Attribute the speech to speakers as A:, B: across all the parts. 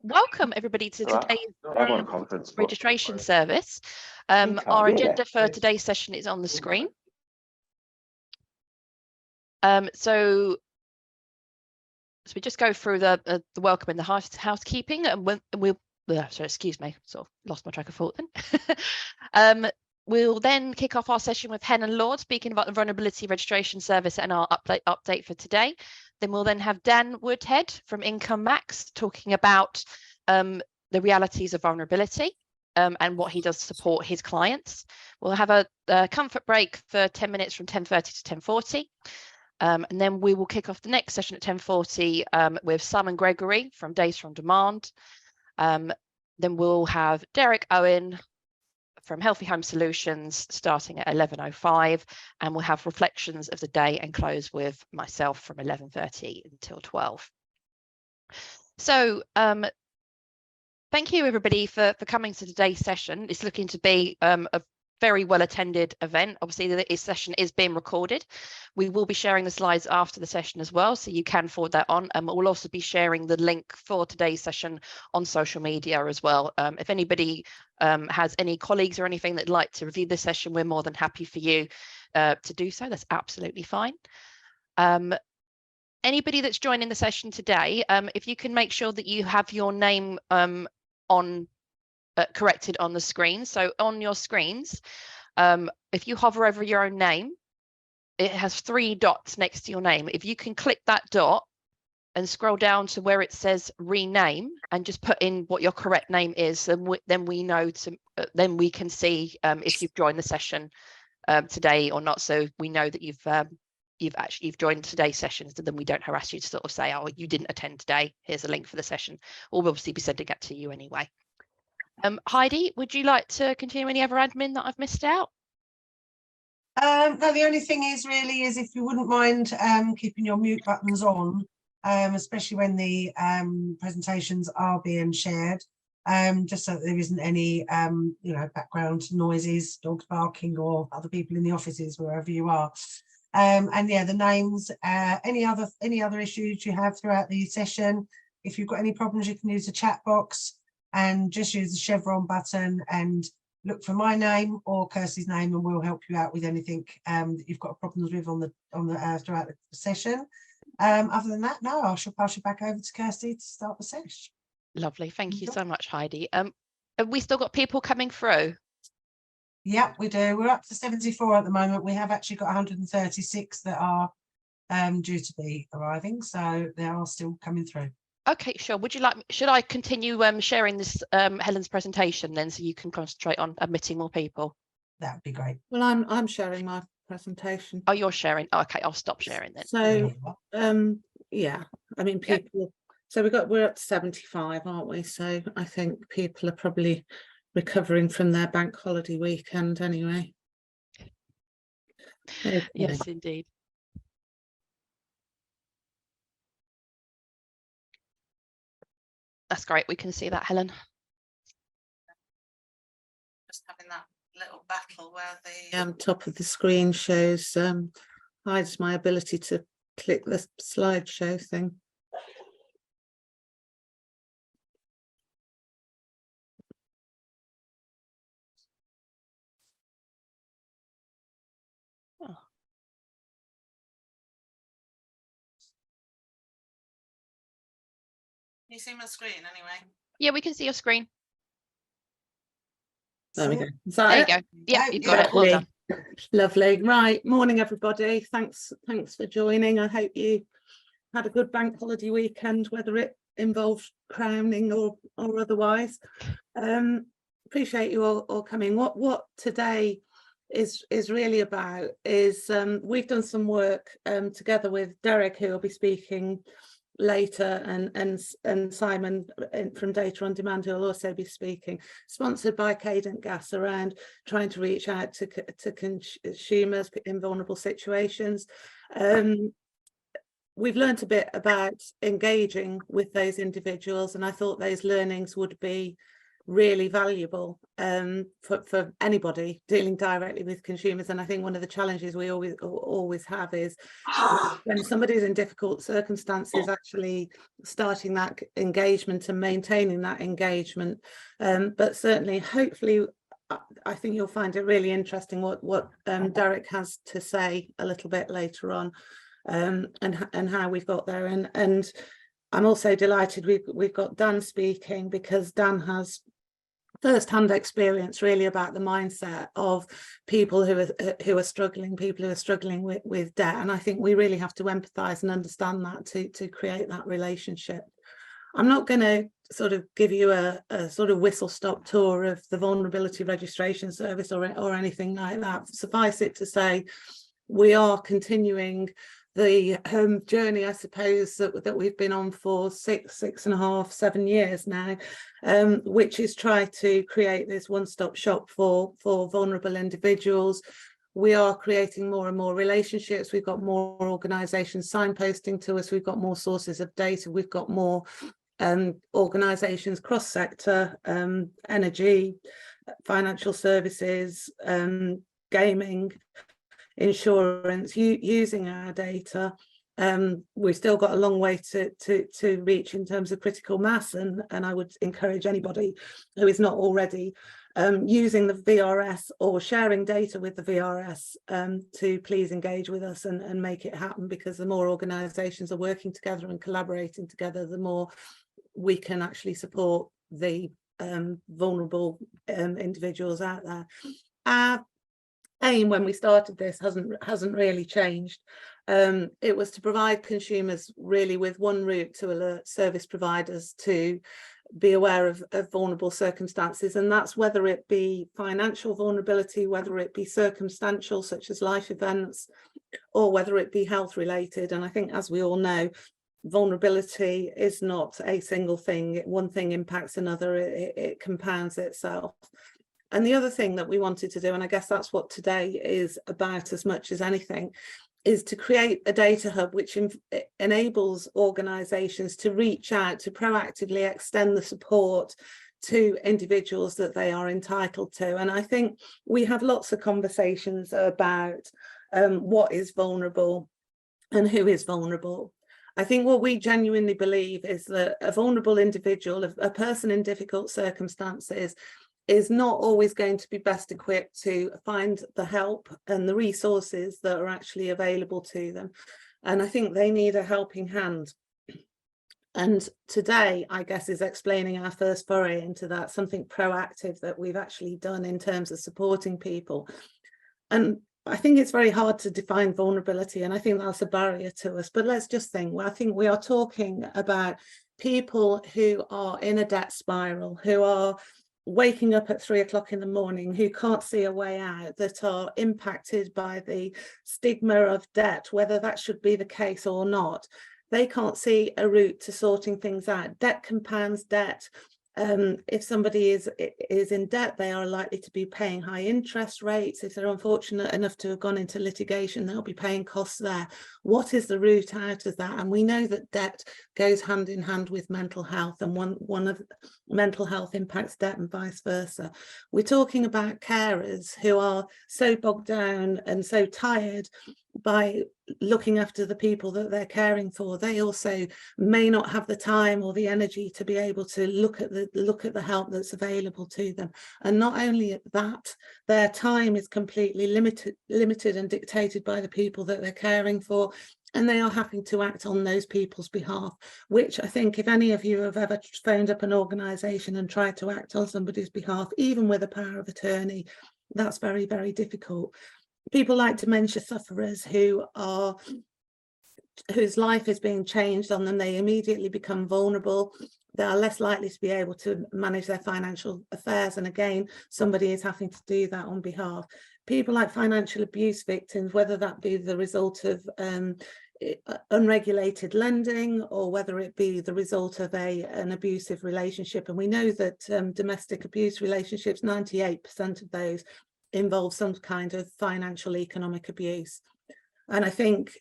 A: Welcome everybody to today's registration service. Our agenda for today's session is on the screen. So we just go through the welcome and the housekeeping, and we'll sorry, excuse me, sort of lost my track of thought then. We'll then kick off our session with Helen Lord speaking about the vulnerability registration service and our update for today. Then we'll then have Dan Woodhead from Income Max talking about the realities of vulnerability and what he does to support his clients. We'll have a comfort break for 10 minutes from 10:30 to 10:40. And then we will kick off the next session at 10:40 with Simon Gregory from Data on Demand. Then we'll have Derek Owen from Healthy Home Solutions starting at 11:05, and we'll have reflections of the day and close with myself from 11:30 until 12. So thank you everybody for coming to today's session. It's looking to be a very well attended event. Obviously this session is being recorded. We will be sharing the slides after the session as well, so you can forward that on, and we'll also be sharing the link for today's session on social media as well. If anybody has any colleagues or anything that'd like to review this session, we're more than happy for you to do so. That's absolutely fine. Anybody that's joining the session today, if you can make sure that you have your name corrected on the screen. So on your screens, if you hover over your own name, it has 3 dots next to your name. If you can click that dot and scroll down to where it says rename and just put in what your correct name is, then we know then we can see if you've joined the session today or not. So we know that you've joined today's session, so then we don't harass you to sort of say, oh, you didn't attend today, here's a link for the session. Or we'll obviously be sending it to you anyway. Heidi, would you like to continue any other admin that I've missed out?
B: No, the only thing is really is if you wouldn't mind keeping your mute buttons on, especially when the presentations are being shared, just so that there isn't any background noises, dogs barking or other people in the offices, wherever you are. And yeah, the names, any other issues you have throughout the session, if you've got any problems, you can use the chat box and just use the chevron button and look for my name or Kirsty's name, and we'll help you out with anything that you've got problems with on the throughout the session. Other than that, no, I shall pass you back over to Kirsty to start the session.
A: Lovely, thank you so much, Heidi. Have we still got people coming through?
B: Yeah, we do. We're up to 74 at the moment. We have actually got 136 that are due to be arriving, so they are still coming through.
A: Okay, sure. Would you like? Should I continue sharing this Helen's presentation then, so you can concentrate on admitting more people?
B: That would be great.
C: Well, I'm sharing my presentation.
A: Oh, you're sharing. Oh, okay, I'll stop sharing then.
C: So, yeah, I mean, people. So we're up to 75, aren't we? So I think people are probably recovering from their bank holiday weekend anyway. Okay.
A: Yes, indeed. That's great. We can see that, Helen.
C: Just having that little battle where the top of the screen shows hides my ability to click the slideshow thing.
A: Oh.
C: Can you see my screen anyway?
A: Yeah, we can see your screen.
C: There we go.
A: There you go. Yeah, you've got it. Well done.
C: Lovely. Right. Morning, everybody. Thanks for joining. I hope you had a good bank holiday weekend, whether it involved crowning or otherwise. Appreciate you all coming. What today is really about is we've done some work together with Derek, who will be speaking later, and Simon from Data on Demand, who will also be speaking, sponsored by Cadent Gas, around trying to reach out to consumers in vulnerable situations. We've learned a bit about engaging with those individuals, and I thought those learnings would be really valuable for anybody dealing directly with consumers. And I think one of the challenges we always have is when somebody's in difficult circumstances, actually starting that engagement and maintaining that engagement. But certainly, hopefully, I think you'll find it really interesting what Derek has to say a little bit later on, and how we've got there. And I'm also delighted we've got Dan speaking, because Dan has first-hand experience really about the mindset of people who are struggling, with debt. And I think we really have to empathise and understand that to create that relationship. I'm not going to sort of give you a sort of whistle-stop tour of the vulnerability registration service or anything like that. Suffice it to say, we are continuing the journey, I suppose, that we've been on for 6.5, 7 years now, which is try to create this one-stop shop for vulnerable individuals. We are creating more and more relationships. We've got more organisations signposting to us. We've got more sources of data. We've got more organisations cross-sector, energy, financial services, gaming, insurance, using our data. We've still got a long way to reach in terms of critical mass, and I would encourage anybody who is not already using the VRS or sharing data with the VRS to please engage with us and make it happen, because the more organisations are working together and collaborating together, the more we can actually support the vulnerable individuals out there. Our aim when we started this hasn't really changed. It was to provide consumers really with one route to alert service providers to be aware of vulnerable circumstances, and that's whether it be financial vulnerability, whether it be circumstantial such as life events, or whether it be health related. And I think, as we all know, vulnerability is not a single thing. One thing impacts another, it compounds itself. And the other thing that we wanted to do, and I guess that's what today is about as much as anything, is to create a data hub which enables organisations to reach out, to proactively extend the support to individuals that they are entitled to. And I think we have lots of conversations about what is vulnerable and who is vulnerable. I think what we genuinely believe is that a vulnerable individual, a person in difficult circumstances, is not always going to be best equipped to find the help and the resources that are actually available to them. And I think they need a helping hand. And today, I guess, is explaining our first foray into that, something proactive that we've actually done in terms of supporting people. And I think it's very hard to define vulnerability, and I think that's a barrier to us. But let's just think, well, I think we are talking about people who are in a debt spiral, who are waking up at 3 o'clock in the morning, who can't see a way out, that are impacted by the stigma of debt, whether that should be the case or not. They can't see a route to sorting things out. Debt compounds debt. If somebody is in debt, they are likely to be paying high interest rates. If they're unfortunate enough to have gone into litigation, they'll be paying costs there. What is the route out of that? And we know that debt goes hand in hand with mental health, and one of mental health impacts debt and vice versa. We're talking about carers who are so bogged down and so tired by looking after the people that they're caring for. They also may not have the time or the energy to be able to look at the help that's available to them. And not only that, their time is completely limited and dictated by the people that they're caring for, and they are having to act on those people's behalf, which I think if any of you have ever phoned up an organisation and tried to act on somebody's behalf, even with a power of attorney, that's very, very difficult. People like dementia sufferers whose life is being changed on them, they immediately become vulnerable. They are less likely to be able to manage their financial affairs. And again, somebody is having to do that on behalf. People like financial abuse victims, whether that be the result of unregulated lending, or whether it be the result of an abusive relationship. And we know that domestic abuse relationships, 98% of those involve some kind of financial economic abuse. And I think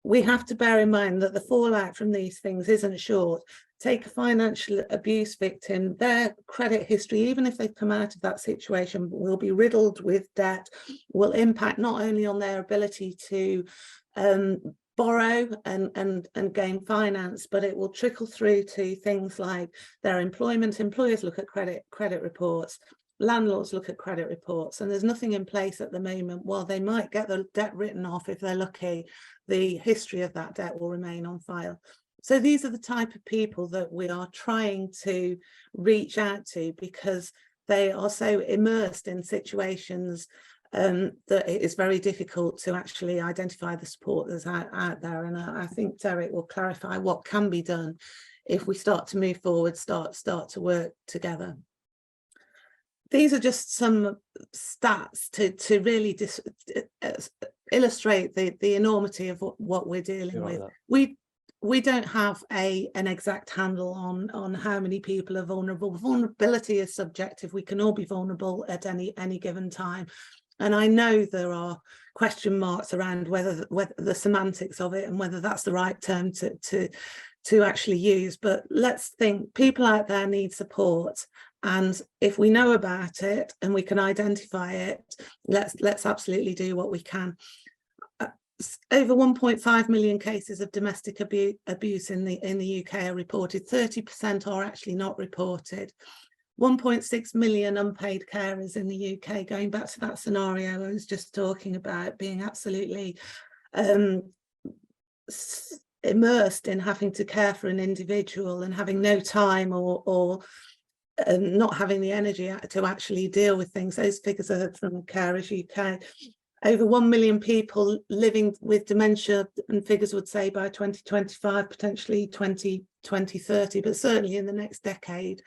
C: we have to bear in mind that the fallout from these things isn't short. Take a financial abuse victim, their credit history, even if they've come out of that situation, will be riddled with debt, will impact not only on their ability to borrow and gain finance, but it will trickle through to things like their employment. Employers look at credit reports, landlords look at credit reports, and there's nothing in place at the moment. While they might get the debt written off if they're lucky, the history of that debt will remain on file. So these are the type of people that we are trying to reach out to, because they are so immersed in situations that it is very difficult to actually identify the support that's out there. And I think Derek will clarify what can be done if we start to move forward, start to work together. These are just some stats to really illustrate the enormity of what we're dealing with. We don't have an exact handle on how many people are vulnerable. Vulnerability is subjective. We can all be vulnerable at any given time. And I know there are question marks around whether the semantics of it and whether that's the right term to actually use. But let's think, people out there need support. And if we know about it and we can identify it, let's absolutely do what we can. Over 1.5 million cases of domestic abuse in the UK are reported. 30% are actually not reported. 1.6 million unpaid carers in the UK, going back to that scenario I was just talking about, being absolutely immersed in having to care for an individual and having no time or not having the energy to actually deal with things. Those figures are from Carers UK. Over 1 million people living with dementia, and figures would say by 2025, potentially 2030, but certainly in the next decade,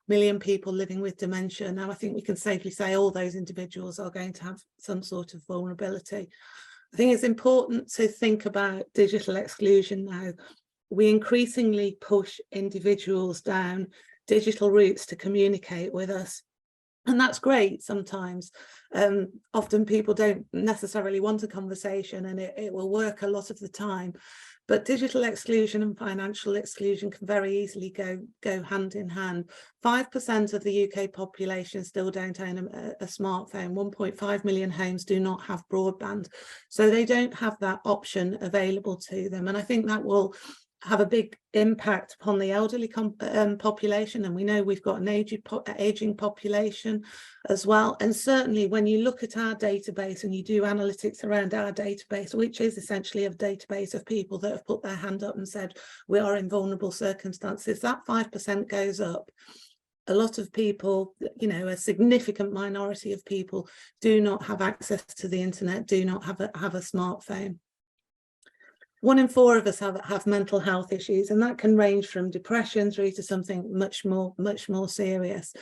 C: million people living with dementia. Now, I think we can safely say all those individuals are going to have some sort of vulnerability. I think it's important to think about digital exclusion now. We increasingly push individuals down digital routes to communicate with us. And that's great sometimes. Often people don't necessarily want a conversation, and it will work a lot of the time. But digital exclusion and financial exclusion can very easily go hand in hand. 5% of the UK population still don't own a smartphone. 1.5 million homes do not have broadband. So they don't have that option available to them. And I think that will have a big impact upon the elderly population, and we know we've got an aging population as well. And certainly when you look at our database and you do analytics around our database, which is essentially a database of people that have put their hand up and said we are in vulnerable circumstances, that 5% goes up. A lot of people, you know, a significant minority of people do not have access to the internet, do not have a smartphone. 1 in 4 of us have mental health issues, and that can range from depression through to something much more serious.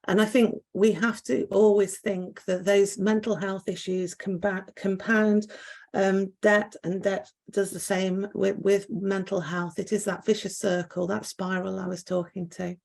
C: And I think we have to always think that those mental health issues compound debt, and debt does the same with mental health. It is that vicious circle, that spiral I was talking to.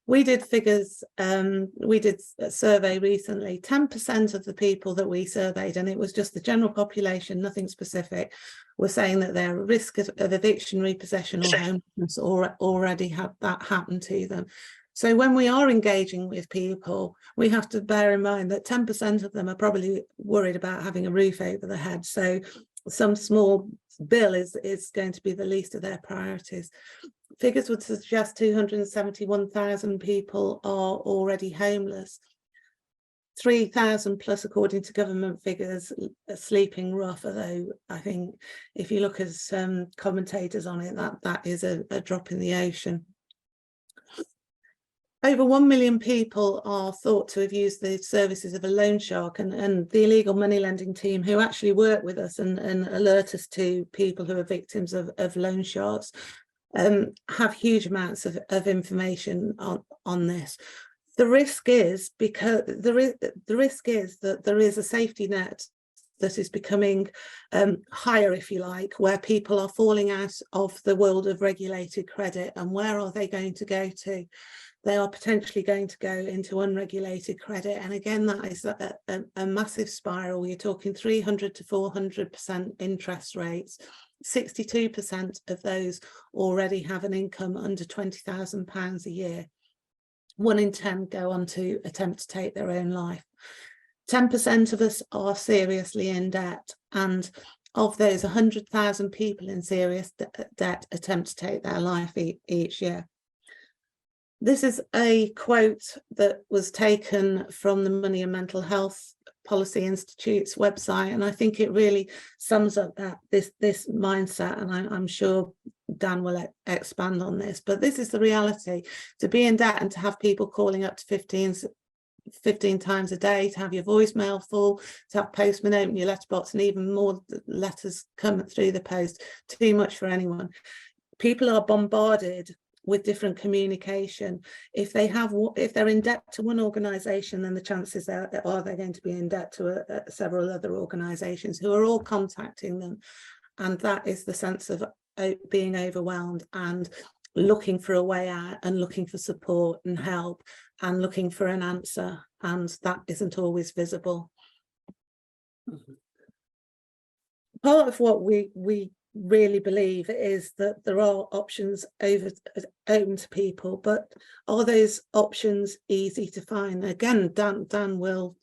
C: We did figures, we did a survey recently. 10% of the people that we surveyed, and it was just the general population, nothing specific, were saying that they're at risk of eviction, repossession or homelessness, or already had that happen to them. So when we are engaging with people, we have to bear in mind that 10% of them are probably worried about having a roof over their head. So some small bill is going to be the least of their priorities. Figures would suggest 271,000 people are already homeless. 3,000 plus, according to government figures, are sleeping rough, although I think if you look at some commentators on it, that is a drop in the ocean. Over 1 million people are thought to have used the services of a loan shark, and the illegal money lending team who actually work with us and alert us to people who are victims of loan sharks have huge amounts of information on this. The risk is that there is a safety net that is becoming higher, if you like, where people are falling out of the world of regulated credit. And where are they going to go to? They are potentially going to go into unregulated credit. And again, that is a massive spiral. You're talking 300 to 400% interest rates. 62% of those already have an income under £20,000 a year. 1 in 10 go on to attempt to take their own life. 10% of us are seriously in debt, and of those, 100,000 people in serious debt attempt to take their life each year. This is a quote that was taken from the Money and Mental Health Policy Institute's website, and I think it really sums up this mindset, and I'm sure Dan will expand on this, but this is the reality. To be in debt and to have people calling up to 15 times a day, to have your voicemail full, to have postmen open your letterbox and even more letters come through the post, too much for anyone. People are bombarded with different communication. If they're in debt to one organisation, then the chances are they're going to be in debt to several other organisations who are all contacting them, and that is the sense of being overwhelmed and looking for a way out and looking for support and help and looking for an answer, and that isn't always visible. Part of what we really believe is that there are options open to people, but are those options easy to find? Again, Dan will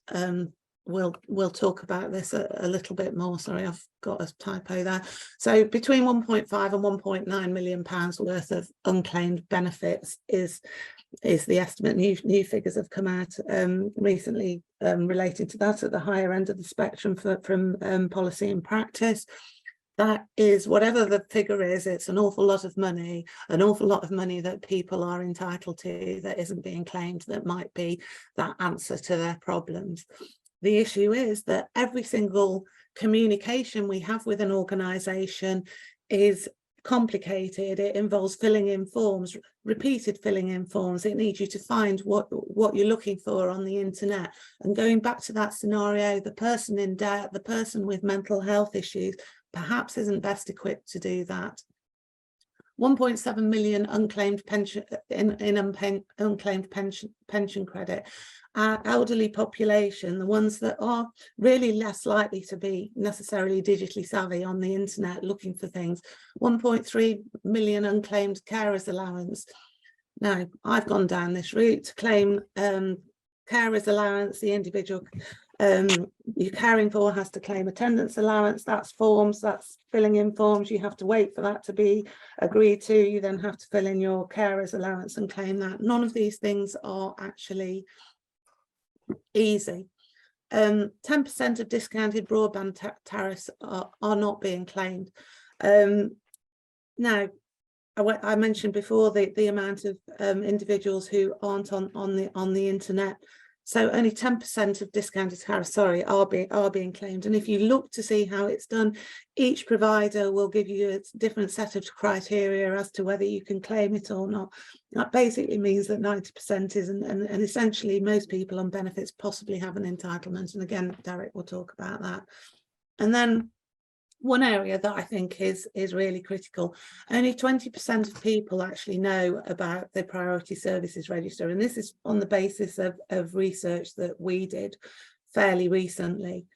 C: talk about this a little bit more. Sorry, I've got a typo there. So between 1.5 and 1.9 million pounds worth of unclaimed benefits is the estimate. New figures have come out recently relating to that at the higher end of the spectrum from Policy and Practice. That is, whatever the figure is, it's an awful lot of money that people are entitled to that isn't being claimed, that might be that answer to their problems. The issue is that every single communication we have with an organisation is complicated. It involves filling in forms, repeated filling in forms. It needs you to find what you're looking for on the internet. And going back to that scenario, the person in debt, the person with mental health issues, perhaps isn't best equipped to do that. 1.7 million unclaimed pension unclaimed pension credit. Our elderly population, the ones that are really less likely to be necessarily digitally savvy on the internet looking for things, 1.3 million unclaimed carers allowance. Now, I've gone down this route to claim carers allowance. The individual you're caring for has to claim attendance allowance. That's forms, that's filling in forms. You have to wait for that to be agreed to. You then have to fill in your carers allowance and claim that. None of these things are actually easy. 10% of discounted broadband tariffs are not being claimed. Now, I mentioned before the amount of individuals who aren't on the internet. So only 10% of discounted tariffs, are being claimed. And if you look to see how it's done, each provider will give you a different set of criteria as to whether you can claim it or not. That basically means that 90% isn't, and essentially most people on benefits possibly have an entitlement. And again, Derek will talk about that. And then one area that I think is really critical, only 20% of people actually know about the Priority Services Register, and this is on the basis of research that we did fairly recently.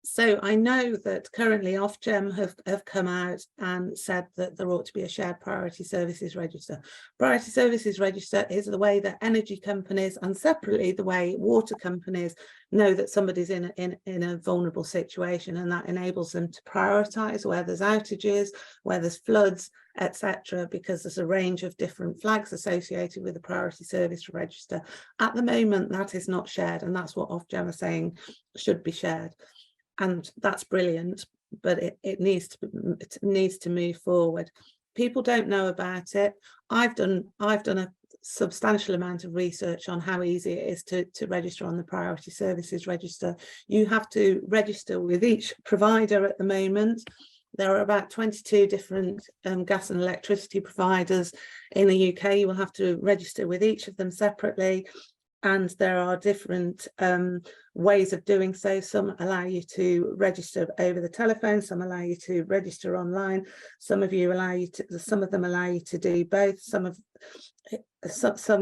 C: So I know that currently Ofgem have come out and said that there ought to be a shared Priority Services Register. Priority Services Register is the way that energy companies, and separately the way water companies, know that somebody's in a vulnerable situation, and that enables them to prioritise where there's outages, where there's floods, etc., because there's a range of different flags associated with the Priority Service Register. At the moment, that is not shared, and that's what Ofgem are saying should be shared. And that's brilliant, but it needs to move forward. People don't know about it. I've done a substantial amount of research on how easy it is to register on the Priority Services Register. You have to register with each provider at the moment. There are about 22 different gas and electricity providers in the UK. You will have to register with each of them separately. And there are different ways of doing so. Some allow you to register over the telephone, some allow you to register online, some of them allow you to do both. Some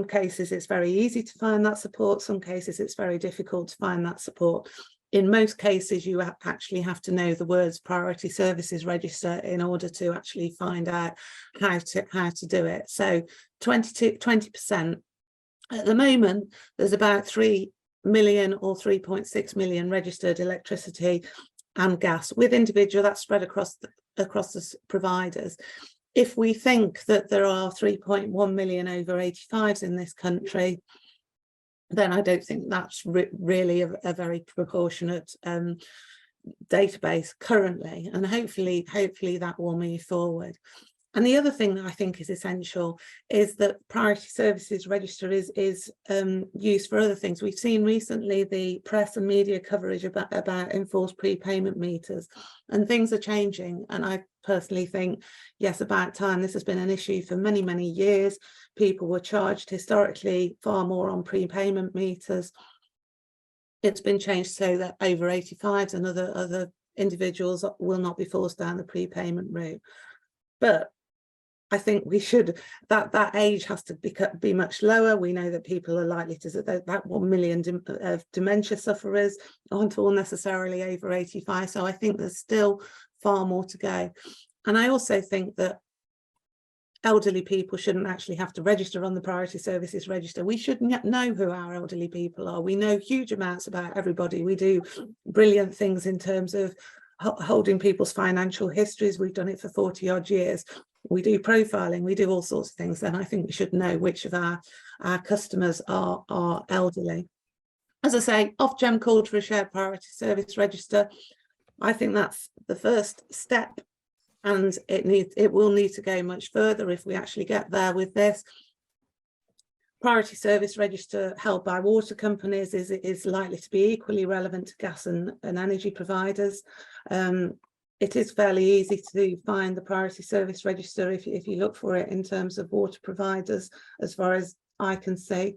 C: cases it's very easy to find that support, some cases it's very difficult to find that support. In most cases, you actually have to know the words priority services register in order to actually find out how to do it. So 20%. At the moment, there's about 3 million or 3.6 million registered electricity and gas with individual, that's spread across the providers. If we think that there are 3.1 million over 85s in this country, then I don't think that's really a very proportionate database currently, and hopefully that will move forward. And the other thing that I think is essential is that priority services register is used for other things. We've seen recently the press and media coverage about enforced prepayment meters, and things are changing. And I personally think, yes, about time. This has been an issue for many, many years. People were charged historically far more on prepayment meters. It's been changed so that over 85s and other individuals will not be forced down the prepayment route. But I think we should, that age has to be much lower. We know that people are likely to, that 1 million of dementia sufferers aren't all necessarily over 85. So I think there's still far more to go. And I also think that elderly people shouldn't actually have to register on the priority services register. We should know who our elderly people are. We know huge amounts about everybody. We do brilliant things in terms of holding people's financial histories. We've done it for 40 odd years. We do profiling, we do all sorts of things. Then I think we should know which of our customers are elderly. As I say, Ofgem called for a shared priority service register. I think that's the first step, and it will need to go much further if we actually get there with this. Priority service register held by water companies is likely to be equally relevant to gas and energy providers. It is fairly easy to find the priority service register if you look for it in terms of water providers, as far as I can see.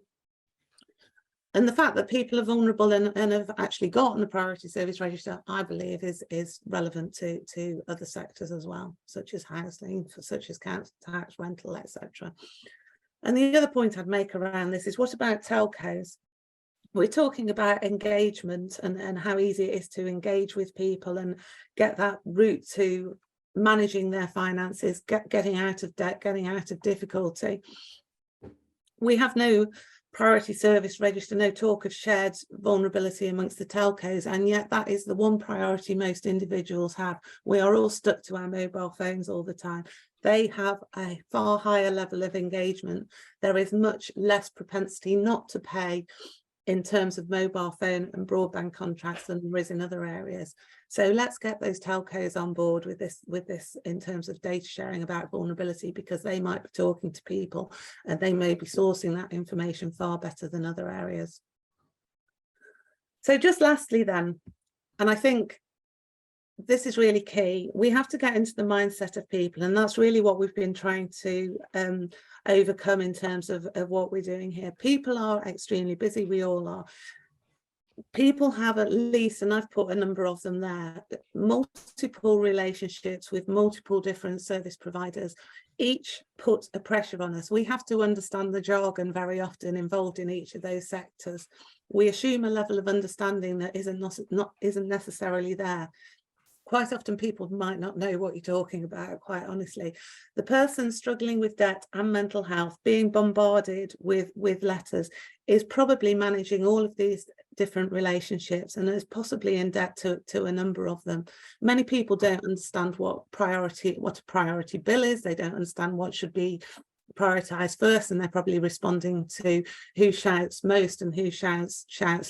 C: And the fact that people are vulnerable and have actually gotten the priority service register, I believe, is relevant to other sectors as well, such as housing, such as council tax, rental, etc. And the other point I'd make around this is, what about telcos? We're talking about engagement and how easy it is to engage with people and get that route to managing their finances, getting out of debt, getting out of difficulty. We have no priority service register, no talk of shared vulnerability amongst the telcos, and yet that is the one priority most individuals have. We are all stuck to our mobile phones all the time. They have a far higher level of engagement. There is much less propensity not to pay in terms of mobile phone and broadband contracts than there is in other areas. So let's get those telcos on board with this in terms of data sharing about vulnerability, because they might be talking to people and they may be sourcing that information far better than other areas. So just lastly then, and I think this is really key, we have to get into the mindset of people, and that's really what we've been trying to overcome in terms of what we're doing here. People are extremely busy, we all are. People have at least, and I've put a number of them there, multiple relationships with multiple different service providers. Each puts a pressure on us. We have to understand the jargon very often involved in each of those sectors. We assume a level of understanding that isn't necessarily there. Quite often people might not know what you're talking about, quite honestly. The person struggling with debt and mental health, being bombarded with letters, is probably managing all of these different relationships and is possibly in debt to a number of them. Many people don't understand what a priority bill is. They don't understand what should be prioritised first, and they're probably responding to who shouts most and who shouts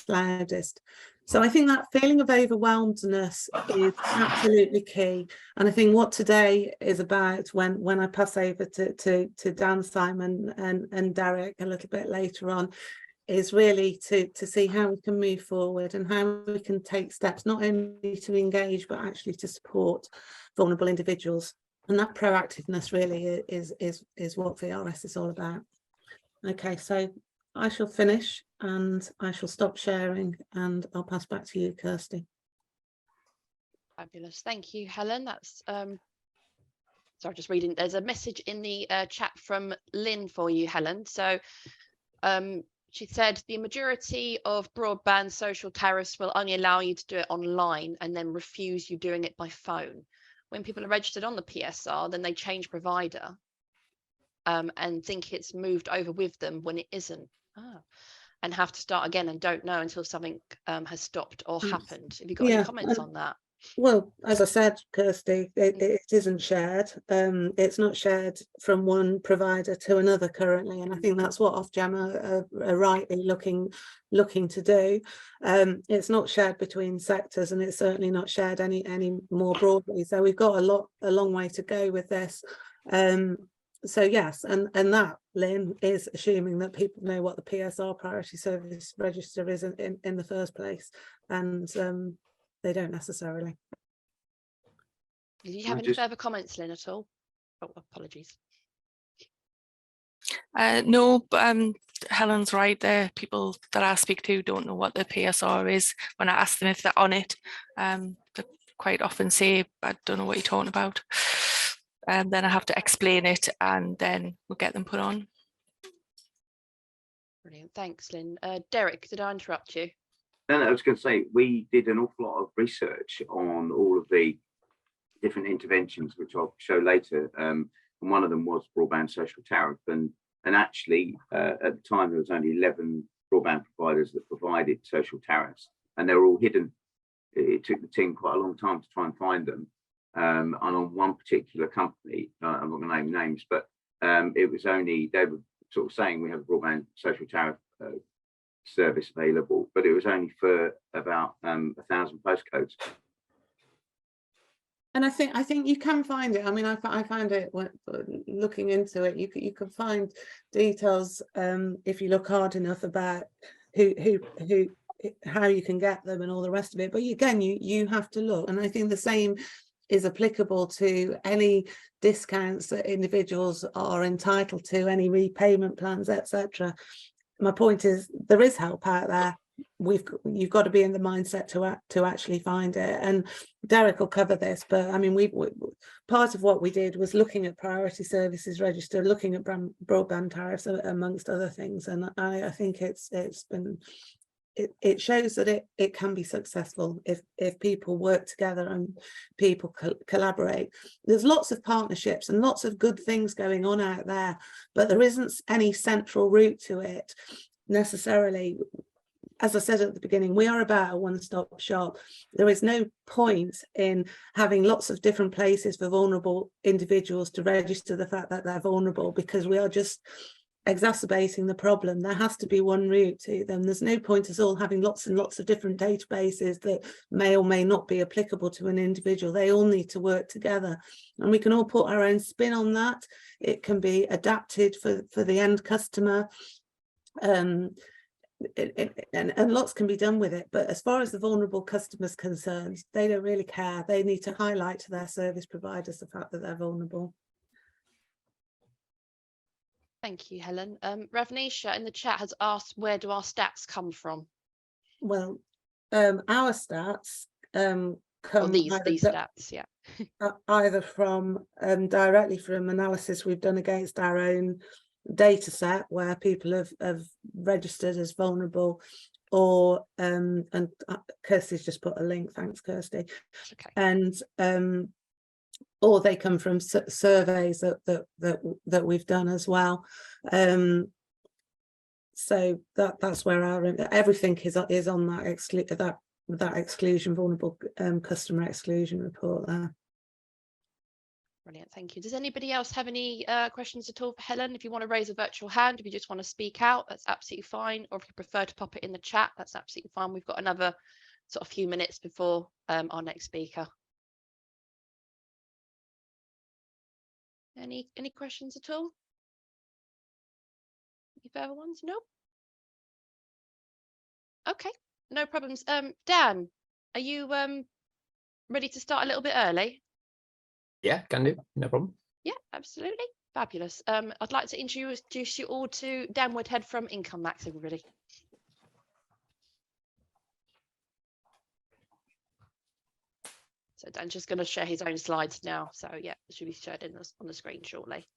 C: loudest. So I think that feeling of overwhelmedness is absolutely key. And I think what today is about, when I pass over to Dan, Simon and Derek a little bit later on, is really to see how we can move forward and how we can take steps not only to engage but actually to support vulnerable individuals. And that proactiveness really is what VRS is all about. Okay, so I shall finish and I shall stop sharing, and I'll pass back to you, Kirsty.
A: Fabulous. Thank you, Helen. That's sorry, just reading. There's a message in the chat from Lynn for you, Helen. So She said the majority of broadband social tariffs will only allow you to do it online and then refuse you doing it by phone. When people are registered on the PSR, then they change provider and think it's moved over with them when it isn't. And have to start again and don't know until something has stopped or happened. Have you got any comments on that?
C: Well, as I said, Kirsty, it isn't shared. It's not shared from one provider to another currently, and I think that's what Ofgem are rightly looking to do. It's not shared between sectors, and it's certainly not shared any more broadly. So we've got a long way to go with this. So yes, and that, Lynn, is assuming that people know what the PSR priority service register is in the first place, and they don't necessarily.
A: Did you have any further comments, Lynn, at all? Oh, apologies.
D: No, but Helen's right there. People that I speak to don't know what the PSR is. When I ask them if they're on it, they quite often say, I don't know what you're talking about. And then I have to explain it, and then we'll get them put on.
A: Brilliant, thanks, Lynn. Derek, did I interrupt you?
E: No, I was going to say, we did an awful lot of research on all of the different interventions, which I'll show later. And one of them was broadband social tariff. And actually, at the time, there was only 11 broadband providers that provided social tariffs, and they were all hidden. It took the team quite a long time to try and find them. And on one particular company, I'm not going to name names, but it was only, they were sort of saying we have a broadband social tariff service available, but it was only for about 1,000 postcodes.
C: And I think you can find it. I mean, I found it when looking into it. You can find details if you look hard enough about how you can get them and all the rest of it. But again, you have to look, and I think the same is applicable to any discounts that individuals are entitled to, any repayment plans, etc. My point is, there is help out there. You've got to be in the mindset to actually find it, and Derek will cover this, but I mean, we part of what we did was looking at priority services register, looking at broadband tariffs amongst other things, and I think it shows that it can be successful if people work together and people collaborate. There's lots of partnerships and lots of good things going on out there, but there isn't any central route to it necessarily. As I said at the beginning, we are about a one-stop shop. There is no point in having lots of different places for vulnerable individuals to register the fact that they're vulnerable, because we are just exacerbating the problem. There has to be one route to them. There's no point us all having lots and lots of different databases that may or may not be applicable to an individual. They all need to work together, and we can all put our own spin on that. It can be adapted for the end customer, and lots can be done with it. But as far as the vulnerable customers concerned, they don't really care. They need to highlight to their service providers the fact that they're vulnerable.
A: Thank you, Helen. Ravnisha in the chat has asked, where do our stats come from?
C: Well, our stats come
A: these stats, yeah.
C: either from directly from analysis we've done against our own data set where people have registered as vulnerable, or and Kirsty's just put a link, thanks Kirsty.
A: Okay.
C: And or they come from surveys that we've done as well. So that's where everything is on that exclusion, vulnerable customer exclusion report there.
A: Brilliant, thank you. Does anybody else have any questions at all for Helen? If you want to raise a virtual hand, if you just want to speak out, that's absolutely fine. Or if you prefer to pop it in the chat, that's absolutely fine. We've got another sort of few minutes before our next speaker. Any questions at all? Any further ones? No. Okay, no problems. Dan, are you ready to start a little bit early?
F: Yeah, can do, no problem.
A: Yeah, absolutely. Fabulous. I'd like to introduce you all to Dan Woodhead from Income Max, everybody. So Dan's just going to share his own slides now. So yeah, it should be shared on the screen shortly.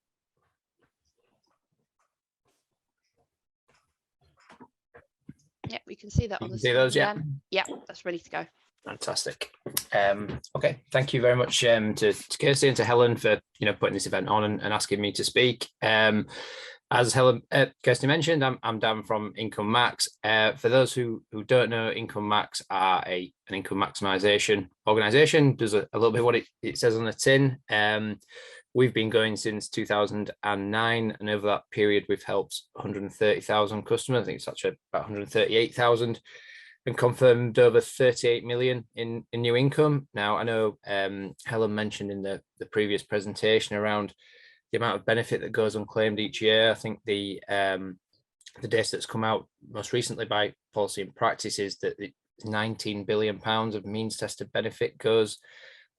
A: Yeah, we can see that
F: You
A: on
F: can
A: the
F: see
A: screen.
F: those, yeah?
A: again. Yeah, that's ready to go.
F: Fantastic. Okay, thank you very much to Kirsty and to Helen for putting this event on and asking me to speak. As Helen Kirsty mentioned, I'm Dan from Income Max. For those who don't know, Income Max are an income maximisation organisation. Does a little bit what it says on the tin. We've been going since 2009, and over that period, we've helped 130,000 customers. I think it's actually about 138,000. And confirmed over 38 million in new income. Now, I know Helen mentioned in the previous presentation around the amount of benefit that goes unclaimed each year. I think the data that's come out most recently by Policy and Practice is that 19 billion pounds of means tested benefit goes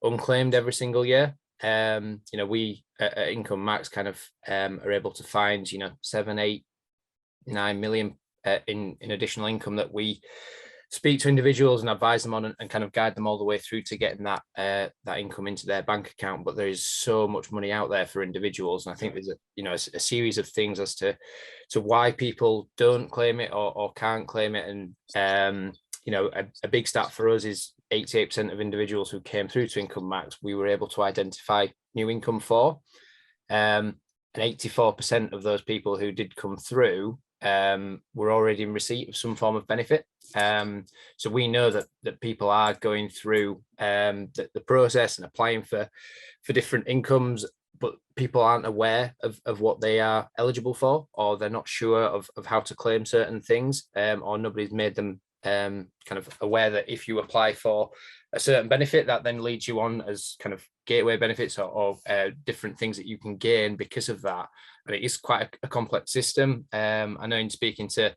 F: unclaimed every single year. We at Income Max kind of are able to find 7, 8, 9 million in additional income that we speak to individuals and advise them on and kind of guide them all the way through to getting that income into their bank account. But there is so much money out there for individuals, and I think there's a series of things as to why people don't claim it or can't claim it. And a big stat for us is 88% of individuals who came through to Income Max we were able to identify new income for, and 84% of those people who did come through were already in receipt of some form of benefit. So we know that people are going through the process and applying for different incomes, but people aren't aware of what they are eligible for, or they're not sure of how to claim certain things, or nobody's made them kind of aware that if you apply for a certain benefit, that then leads you on as kind of gateway benefits or different things that you can gain because of that. And it is quite a complex system. I know in speaking to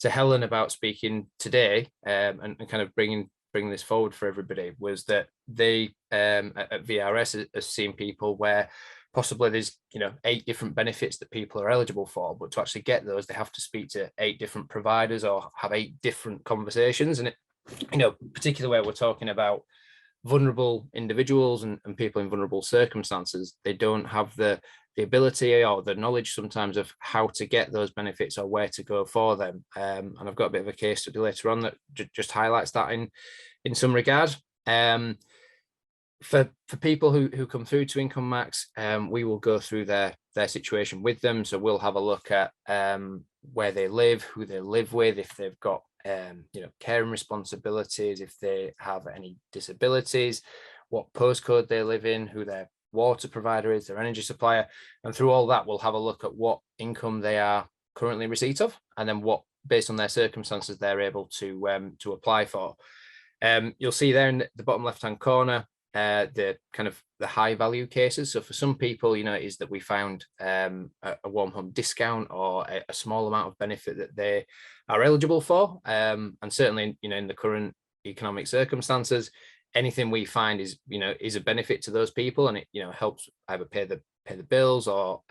F: Helen about speaking today and kind of bringing this forward for everybody, was that they at VRS has seen people where possibly there's 8 different benefits that people are eligible for, but to actually get those they have to speak to 8 different providers or have 8 different conversations. And particularly where we're talking about vulnerable individuals and people in vulnerable circumstances, they don't have the ability or the knowledge sometimes of how to get those benefits or where to go for them. And I've got a bit of a case study later on that just highlights that in some regard. For people who come through to Income Max, we will go through their situation with them. So we'll have a look at where they live, who they live with, if they've got caring responsibilities, if they have any disabilities, what postcode they live in, who their water provider is, their energy supplier. And through all that, we'll have a look at what income they are currently in receipt of, and then what, based on their circumstances, they're able to apply for. You'll see there in the bottom left-hand corner the kind of the high value cases. So for some people, it is that we found a warm home discount or a small amount of benefit that they are eligible for. And certainly, in the current economic circumstances, anything we find is a benefit to those people, and it helps either pay the bills or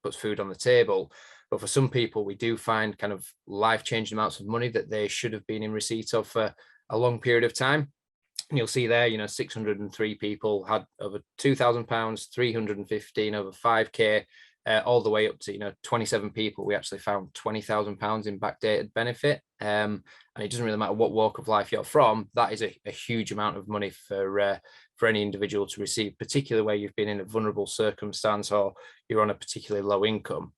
F: puts food on the table. But for some people, we do find kind of life-changing amounts of money that they should have been in receipt of for a long period of time. And you'll see there, 603 people had over £2,000, 315 over 5k, all the way up to 27 people. We actually found £20,000 in backdated benefit, and it doesn't really matter what walk of life you're from. That is a huge amount of money for any individual to receive, particularly where you've been in a vulnerable circumstance or you're on a particularly low income.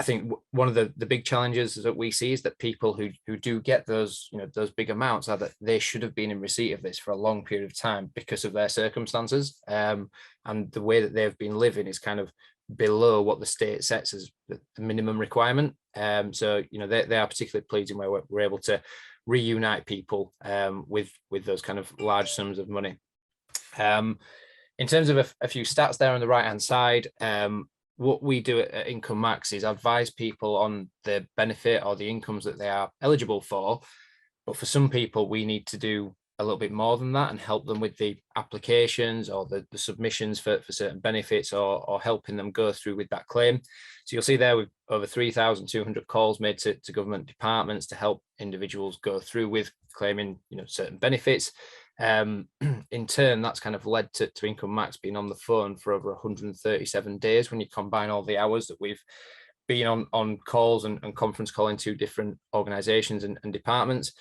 F: I think one of the big challenges that we see is that people who do get those those big amounts are that they should have been in receipt of this for a long period of time because of their circumstances, and the way that they've been living is kind of below what the state sets as the minimum requirement. So they are particularly pleasing where we're able to reunite people with those kind of large sums of money. In terms of a few stats there on the right hand side, what we do at Income Max is advise people on the benefit or the incomes that they are eligible for. But for some people, we need to do a little bit more than that and help them with the applications or the submissions for certain benefits, or helping them go through with that claim. So you'll see there with over 3,200 calls made to government departments to help individuals go through with claiming certain benefits. In turn, that's kind of led to Income Max being on the phone for over 137 days when you combine all the hours that we've being on calls and conference calling to different organisations and departments,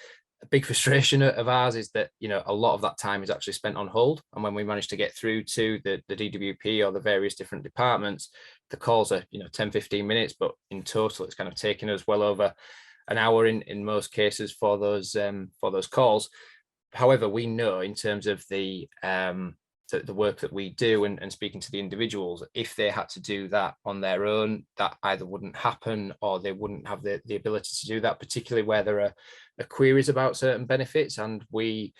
F: a big frustration of ours is that, you know, a lot of that time is actually spent on hold. And when we manage to get through to the DWP or the various different departments, the calls are, you know, 10, 15 minutes, but in total, it's kind of taken us well over an hour in most cases for those calls. However, we know in terms of the work that we do and speaking to the individuals, if they had to do that on their own, that either wouldn't happen or they wouldn't have the ability to do that, particularly where there are queries about certain benefits. And we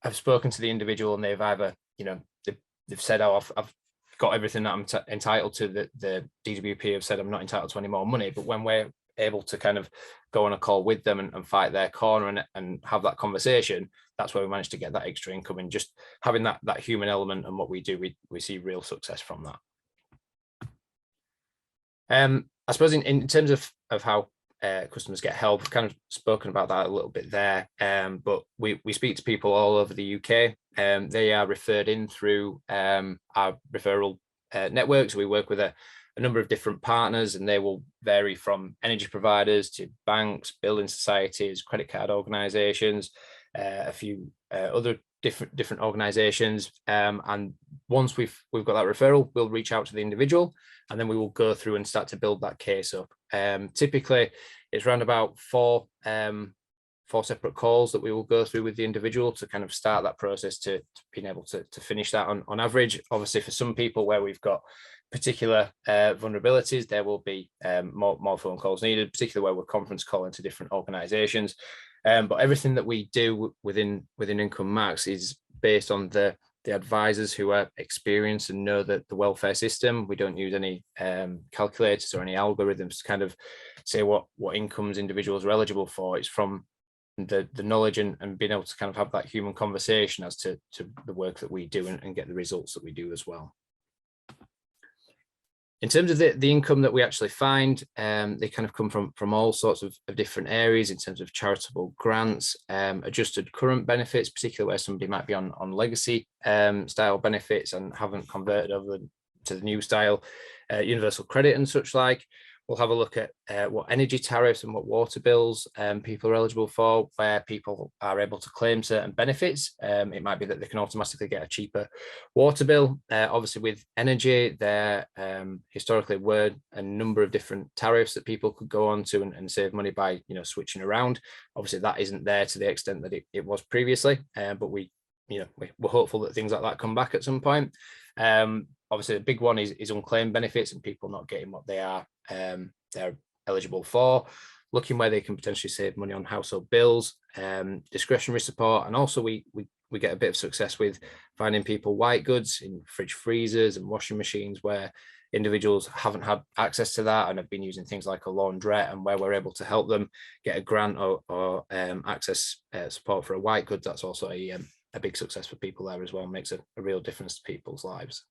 F: have spoken to the individual and they've either, you know, they've said, oh, I've got everything that I'm entitled to. The DWP have said I'm not entitled to any more money. But when we're able to kind of go on a call with them and fight their corner and have that conversation, that's where we managed to get that extra income. And just having that human element and what we do, we see real success from that. I suppose in terms of how customers get help, we've kind of spoken about that a little bit there, but we speak to people all over the UK. They are referred in through our referral networks. We work with a number of different partners, and they will vary from energy providers to banks, building societies, credit card organisations, a few other different organisations. And once we've got that referral, we'll reach out to the individual, and then we will go through and start to build that case up. Typically, it's around about four separate calls that we will go through with the individual to kind of start that process to being able to finish that on average. Obviously, for some people where we've got particular vulnerabilities, there will be more phone calls needed, particularly where we're conference calling to different organisations. But everything that we do within Income Max is based on the advisors who are experienced and know that the welfare system. We don't use any calculators or any algorithms to kind of say what incomes individuals are eligible for. It's from the knowledge and being able to kind of have that human conversation as to the work that we do and get the results that we do as well. In terms of the income that we actually find, they kind of come from all sorts of different areas in terms of charitable grants, adjusted current benefits, particularly where somebody might be on legacy style benefits and haven't converted over to the new style, universal credit and such like. We'll have a look at what energy tariffs and what water bills people are eligible for, where people are able to claim certain benefits. It might be that they can automatically get a cheaper water bill. Obviously, with energy, there historically were a number of different tariffs that people could go on to and save money by, you know, switching around. Obviously, that isn't there to the extent that it was previously, but we're hopeful that things like that come back at some point. Obviously, a big one is unclaimed benefits and people not getting what they're eligible for, looking where they can potentially save money on household bills, discretionary support, and also we get a bit of success with finding people white goods in fridge freezers and washing machines where individuals haven't had access to that and have been using things like a laundrette, and where we're able to help them get a grant or access support for a white goods. That's also a big success for people there as well, makes a real difference to people's lives.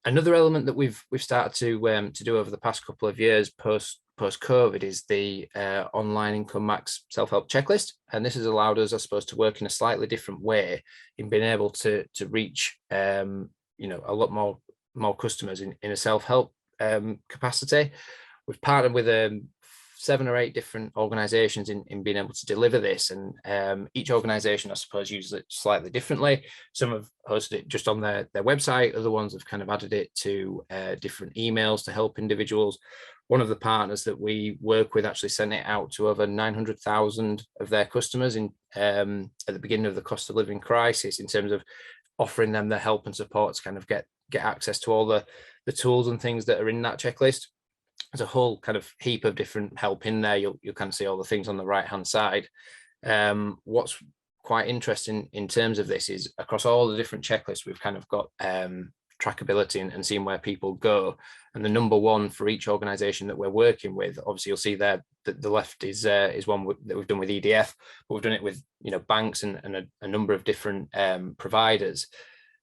F: Another element that we've started to do over the past couple of years post COVID is the online Income Max self-help checklist, and this has allowed us, I suppose, to work in a slightly different way in being able to reach a lot more customers in a self-help capacity. We've partnered with 7 or 8 different organizations in being able to deliver this, and each organization, I suppose, uses it slightly differently. Some have hosted it just on their website, other ones have kind of added it to different emails to help individuals. One of the partners that we work with actually sent it out to over 900,000 of their customers at the beginning of the cost of living crisis, in terms of offering them the help and support to kind of get access to all the tools and things that are in that checklist. There's a whole kind of heap of different help in there. You'll kind of see all the things on the right hand side. What's quite interesting in terms of this is across all the different checklists, we've kind of got trackability and seeing where people go. And the number one for each organization that we're working with, obviously you'll see there that the left is one that we've done with EDF, but we've done it with banks and a number of different providers.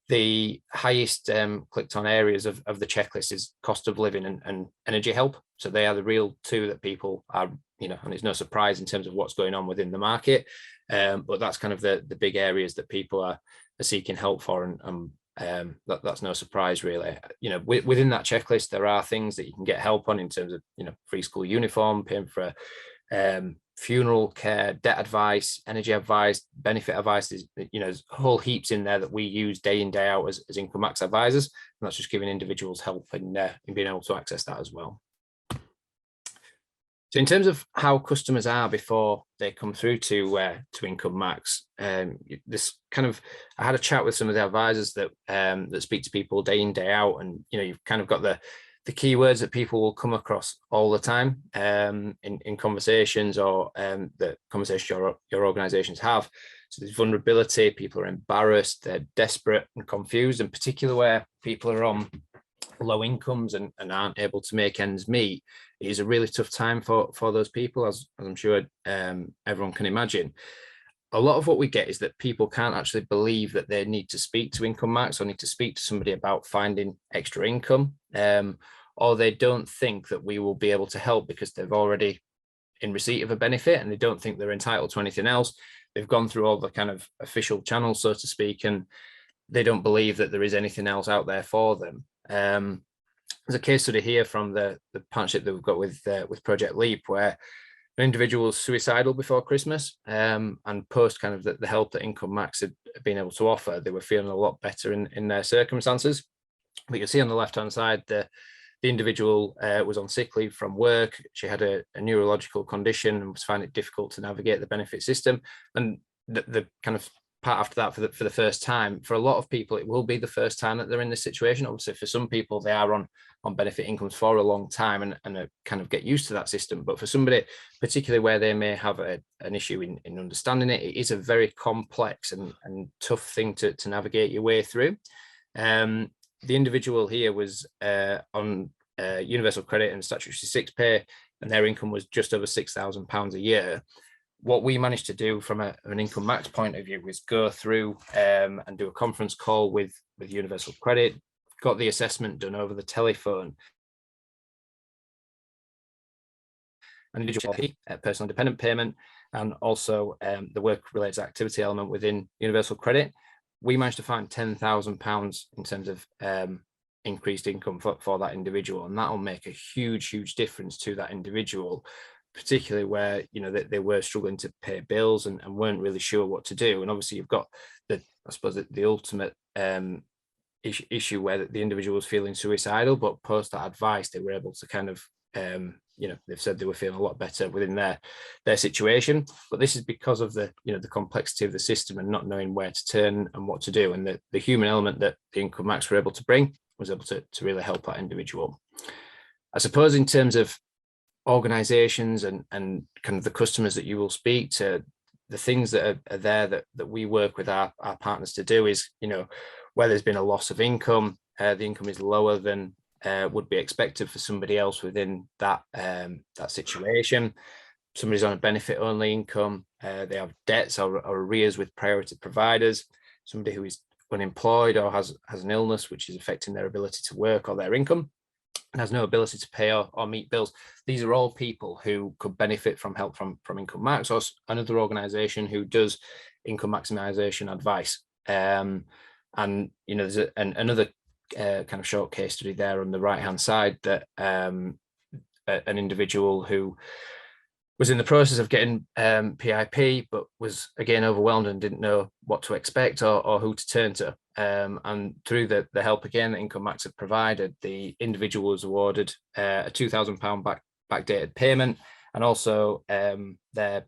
F: The highest clicked on areas of the checklist is cost of living and energy help. So they are the real two that people are, and it's no surprise in terms of what's going on within the market. But that's kind of the big areas that people are seeking help for. And That's no surprise, really. Within that checklist, there are things that you can get help on in terms of, free school uniform, paying for funeral care, debt advice, energy advice, benefit advice. There's whole heaps in there that we use day in, day out as Income Max advisors. And that's just giving individuals help in being able to access that as well. So in terms of how customers are before they come through to Income Max, I had a chat with some of the advisors that speak to people day in, day out, and you've kind of got the keywords that people will come across all the time in conversations or the conversations your organizations have. So there's vulnerability, people are embarrassed, they're desperate and confused, and particularly where people are on low incomes and aren't able to make ends meet, it is a really tough time for those people, as I'm sure everyone can imagine. A lot of what we get is that people can't actually believe that they need to speak to Income Max or need to speak to somebody about finding extra income, or they don't think that we will be able to help because they've already in receipt of a benefit and they don't think they're entitled to anything else. They've gone through all the kind of official channels, so to speak, and they don't believe that there is anything else out there for them. There's a case study here from the partnership that we've got with Project Leap, where an individual was suicidal before Christmas, and post kind of the help that Income Max had been able to offer, they were feeling a lot better in their circumstances. But you can see on the left-hand side, the individual was on sick leave from work. She had a neurological condition and was finding it difficult to navigate the benefit system. And the kind of part after that, for the first time, for a lot of people, it will be the first time that they're in this situation. Obviously, for some people, they are on benefit incomes for a long time and kind of get used to that system. But for somebody, particularly where they may have an issue in understanding it, it is a very complex and tough thing to navigate your way through. The individual here was on universal credit and statutory sick pay, and their income was just over £6,000 a year. What we managed to do from an Income Max point of view was go through and do a conference call with Universal Credit, got the assessment done over the telephone, and individual personal dependent payment, and also the work-related activity element within Universal Credit. We managed to find £10,000 in terms of increased income for that individual, and that will make a huge difference to that individual, particularly where they were struggling to pay bills and weren't really sure what to do. And obviously you've got I suppose the ultimate issue where the individual was feeling suicidal, but post that advice they were able to kind of they've said they were feeling a lot better within their situation. But this is because of the complexity of the system and not knowing where to turn and what to do, and the human element that the Income Max were able to bring was able to really help that individual. I suppose in terms of organizations and kind of the customers that you will speak to, the things that are there that we work with our partners to do is, where there's been a loss of income, the income is lower than would be expected for somebody else within that situation. Somebody's on a benefit only income, they have debts or arrears with priority providers, somebody who is unemployed or has an illness which is affecting their ability to work or their income and has no ability to pay or meet bills. These are all people who could benefit from help from Income Max or another organization who does income maximization advice. And there's another kind of short case study there on the right hand side that an individual who was in the process of getting PIP, but was again overwhelmed and didn't know what to expect or who to turn to. And through the help again that Income Max had provided, the individual was awarded a £2,000 backdated payment, and also their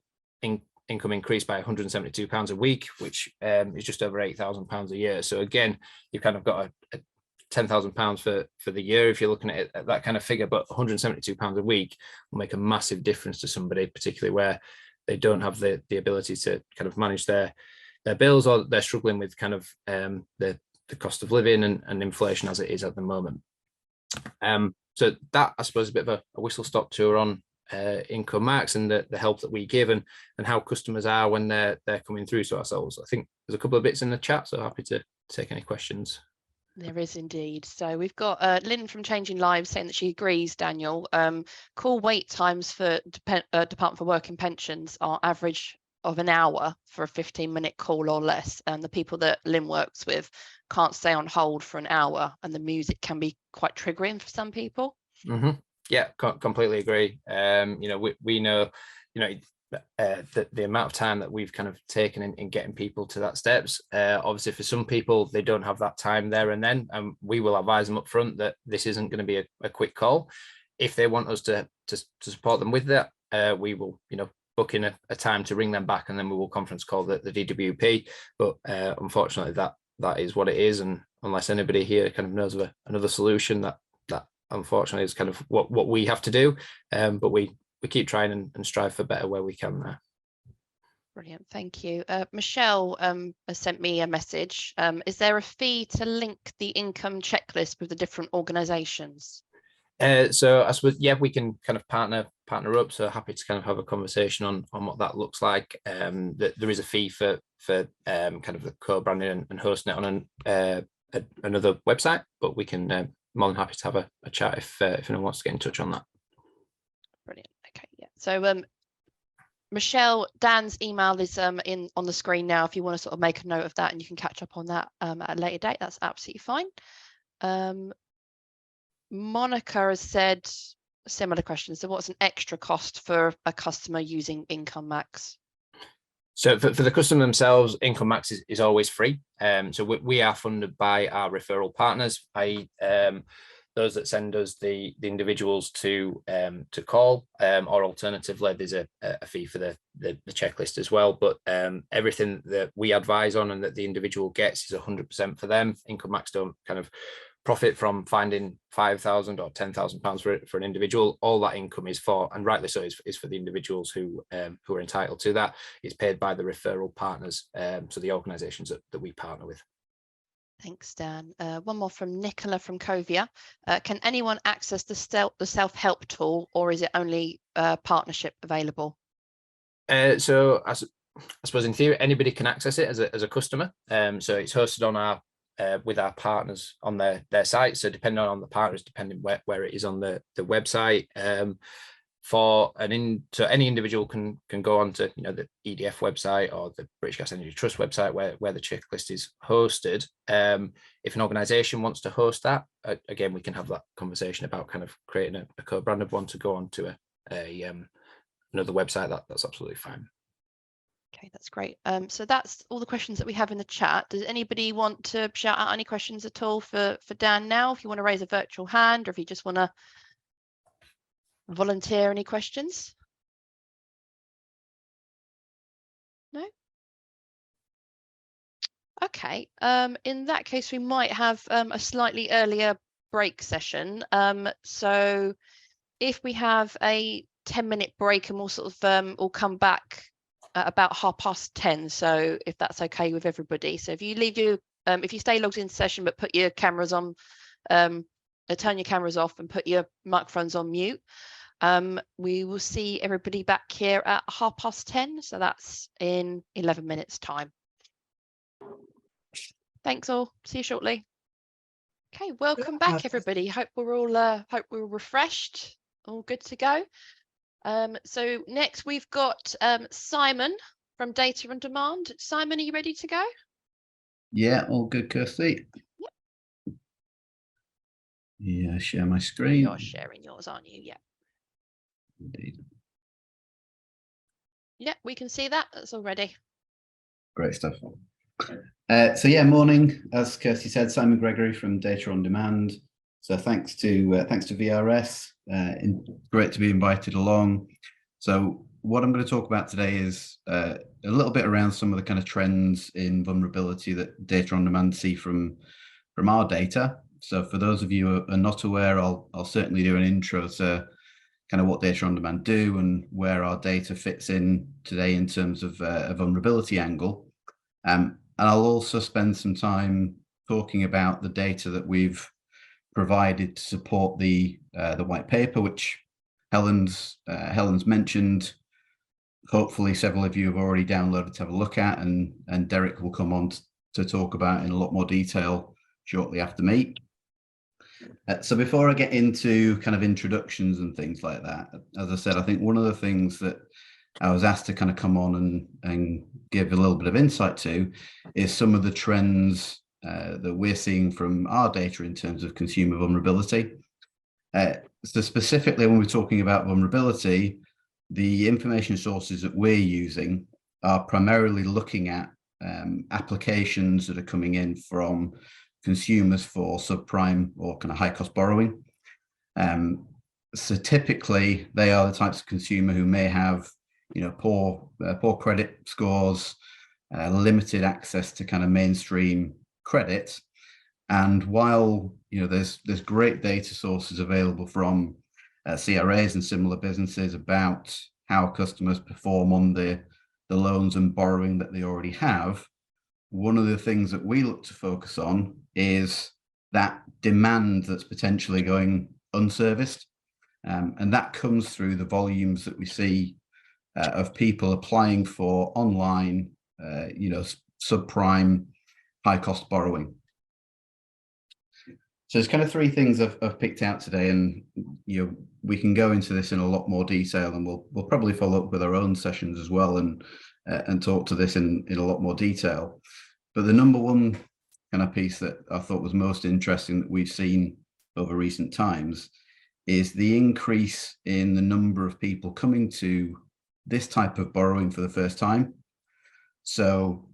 F: income increased by £172 a week, which is just over £8,000 a year. So again, you've kind of got a £10,000 for the year if you're looking at it at that kind of figure, but £172 a week will make a massive difference to somebody, particularly where they don't have the ability to kind of manage their bills, or they're struggling with kind of the cost of living and inflation as it is at the moment. So that, I suppose, is a bit of a whistle stop tour on Income Max and the help that we give and how customers are when they're coming through to ourselves. I think there's a couple of bits in the chat, so happy to take any questions.
A: There is indeed. So we've got Lynn from Changing Lives saying that she agrees, Daniel. Call wait times for Department for Work and Pensions are average of an hour for a 15-minute call or less, and the people that Lynn works with can't stay on hold for an hour, and the music can be quite triggering for some people.
F: Yeah, completely agree. You know, we know, you know, the amount of time that we've kind of taken in getting people to that steps. Obviously, for some people, they don't have that time there and then, and we will advise them up front that this isn't going to be a quick call. If they want us to support them with that, we will, you know, book in a time to ring them back, and then we will conference call the DWP. But unfortunately, that is what it is, and unless anybody here kind of knows of another solution, that unfortunately is kind of what we have to do. But we keep trying and strive for better where we can there.
A: Brilliant, thank you. Michelle has sent me a message. Is there a fee to link the income checklist with the different organisations?
F: So I suppose, yeah, we can kind of partner up. So happy to kind of have a conversation on what that looks like. That there is a fee for kind of the co-branding and hosting it on another website, but we can more than happy to have a chat if anyone wants to get in touch on that.
A: Brilliant. Okay, yeah. So Michelle, Dan's email is in on the screen now. If you want to sort of make a note of that, and you can catch up on that at a later date, that's absolutely fine. Monica has said a similar question. So what's an extra cost for a customer using Income Max?
F: So for the customer themselves, Income Max is always free. So we are funded by our referral partners, i.e. Those that send us the individuals to call, or alternatively, there's a fee for the checklist as well. But everything that we advise on and that the individual gets is 100% for them. Income Max don't kind of profit from finding £5,000 or £10,000 for an individual. All that income is for, and rightly so, is for the individuals who are entitled to that. It's paid by the referral partners, so the organisations that we partner with.
A: Thanks, Dan. One more from Nicola from Covia. Can anyone access the self-help tool, or is it only partnership available?
F: So I suppose in theory, anybody can access it as a customer. So it's hosted on our with our partners on their site. So depending on the partners, depending where it is on the website, so any individual can go on to, you know, the EDF website or the British Gas Energy Trust website where the checklist is hosted. If an organisation wants to host that, again, we can have that conversation about kind of creating a co-branded one to go on to another website. That's absolutely fine.
A: Okay, that's great. So that's all the questions that we have in the chat. Does anybody want to shout out any questions at all for Dan now? If you want to raise a virtual hand, or if you just want to volunteer any questions? No? Okay, in that case, we might have a slightly earlier break session. So if we have a 10-minute break, and we'll sort of we'll come back at about 10:30. So if that's okay with everybody. So if you leave if you stay logged into session, but put your cameras on, turn your cameras off and put your microphones on mute. We will see everybody back here at 10:30. So that's in 11 minutes time. Thanks all. See you shortly. Okay, welcome back everybody. Hope we're all refreshed, all good to go. So next we've got Simon from Data on Demand. Simon, are you ready to go?
G: Yeah, all good, Kirsty.
A: Yep.
G: Yeah, share my screen.
A: You're sharing yours, aren't you? Yeah.
G: Indeed.
A: Yeah, we can see that. That's all ready.
G: Great stuff. So yeah, morning. As Kirsty said, Simon Gregory from Data on Demand. So thanks to VRS. Great to be invited along. So what I'm going to talk about today is a little bit around some of the kind of trends in vulnerability that Data on Demand see from our data. So for those of you who are not aware, I'll certainly do an intro to kind of what Data on Demand do and where our data fits in today in terms of a vulnerability angle. And I'll also spend some time talking about the data that we've provided to support the white paper, which Helen's mentioned. Hopefully several of you have already downloaded to have a look at, and Derek will come on to talk about in a lot more detail shortly after me. So before I get into kind of introductions and things like that, as I said, I think one of the things that I was asked to kind of come on and give a little bit of insight to is some of the trends that we're seeing from our data in terms of consumer vulnerability. So specifically, when we're talking about vulnerability, the information sources that we're using are primarily looking at applications that are coming in from consumers for subprime or kind of high cost borrowing. So typically, they are the types of consumer who may have, poor credit scores, limited access to kind of mainstream credit. And while there's great data sources available from CRAs and similar businesses about how customers perform on the loans and borrowing that they already have, one of the things that we look to focus on is that demand that's potentially going unserviced. And that comes through the volumes that we see of people applying for online, subprime, high cost borrowing. So there's kind of three things I've picked out today, and we can go into this in a lot more detail, and we'll probably follow up with our own sessions as well and talk to this in a lot more detail. But the number one kind of piece that I thought was most interesting that we've seen over recent times is the increase in the number of people coming to this type of borrowing for the first time. So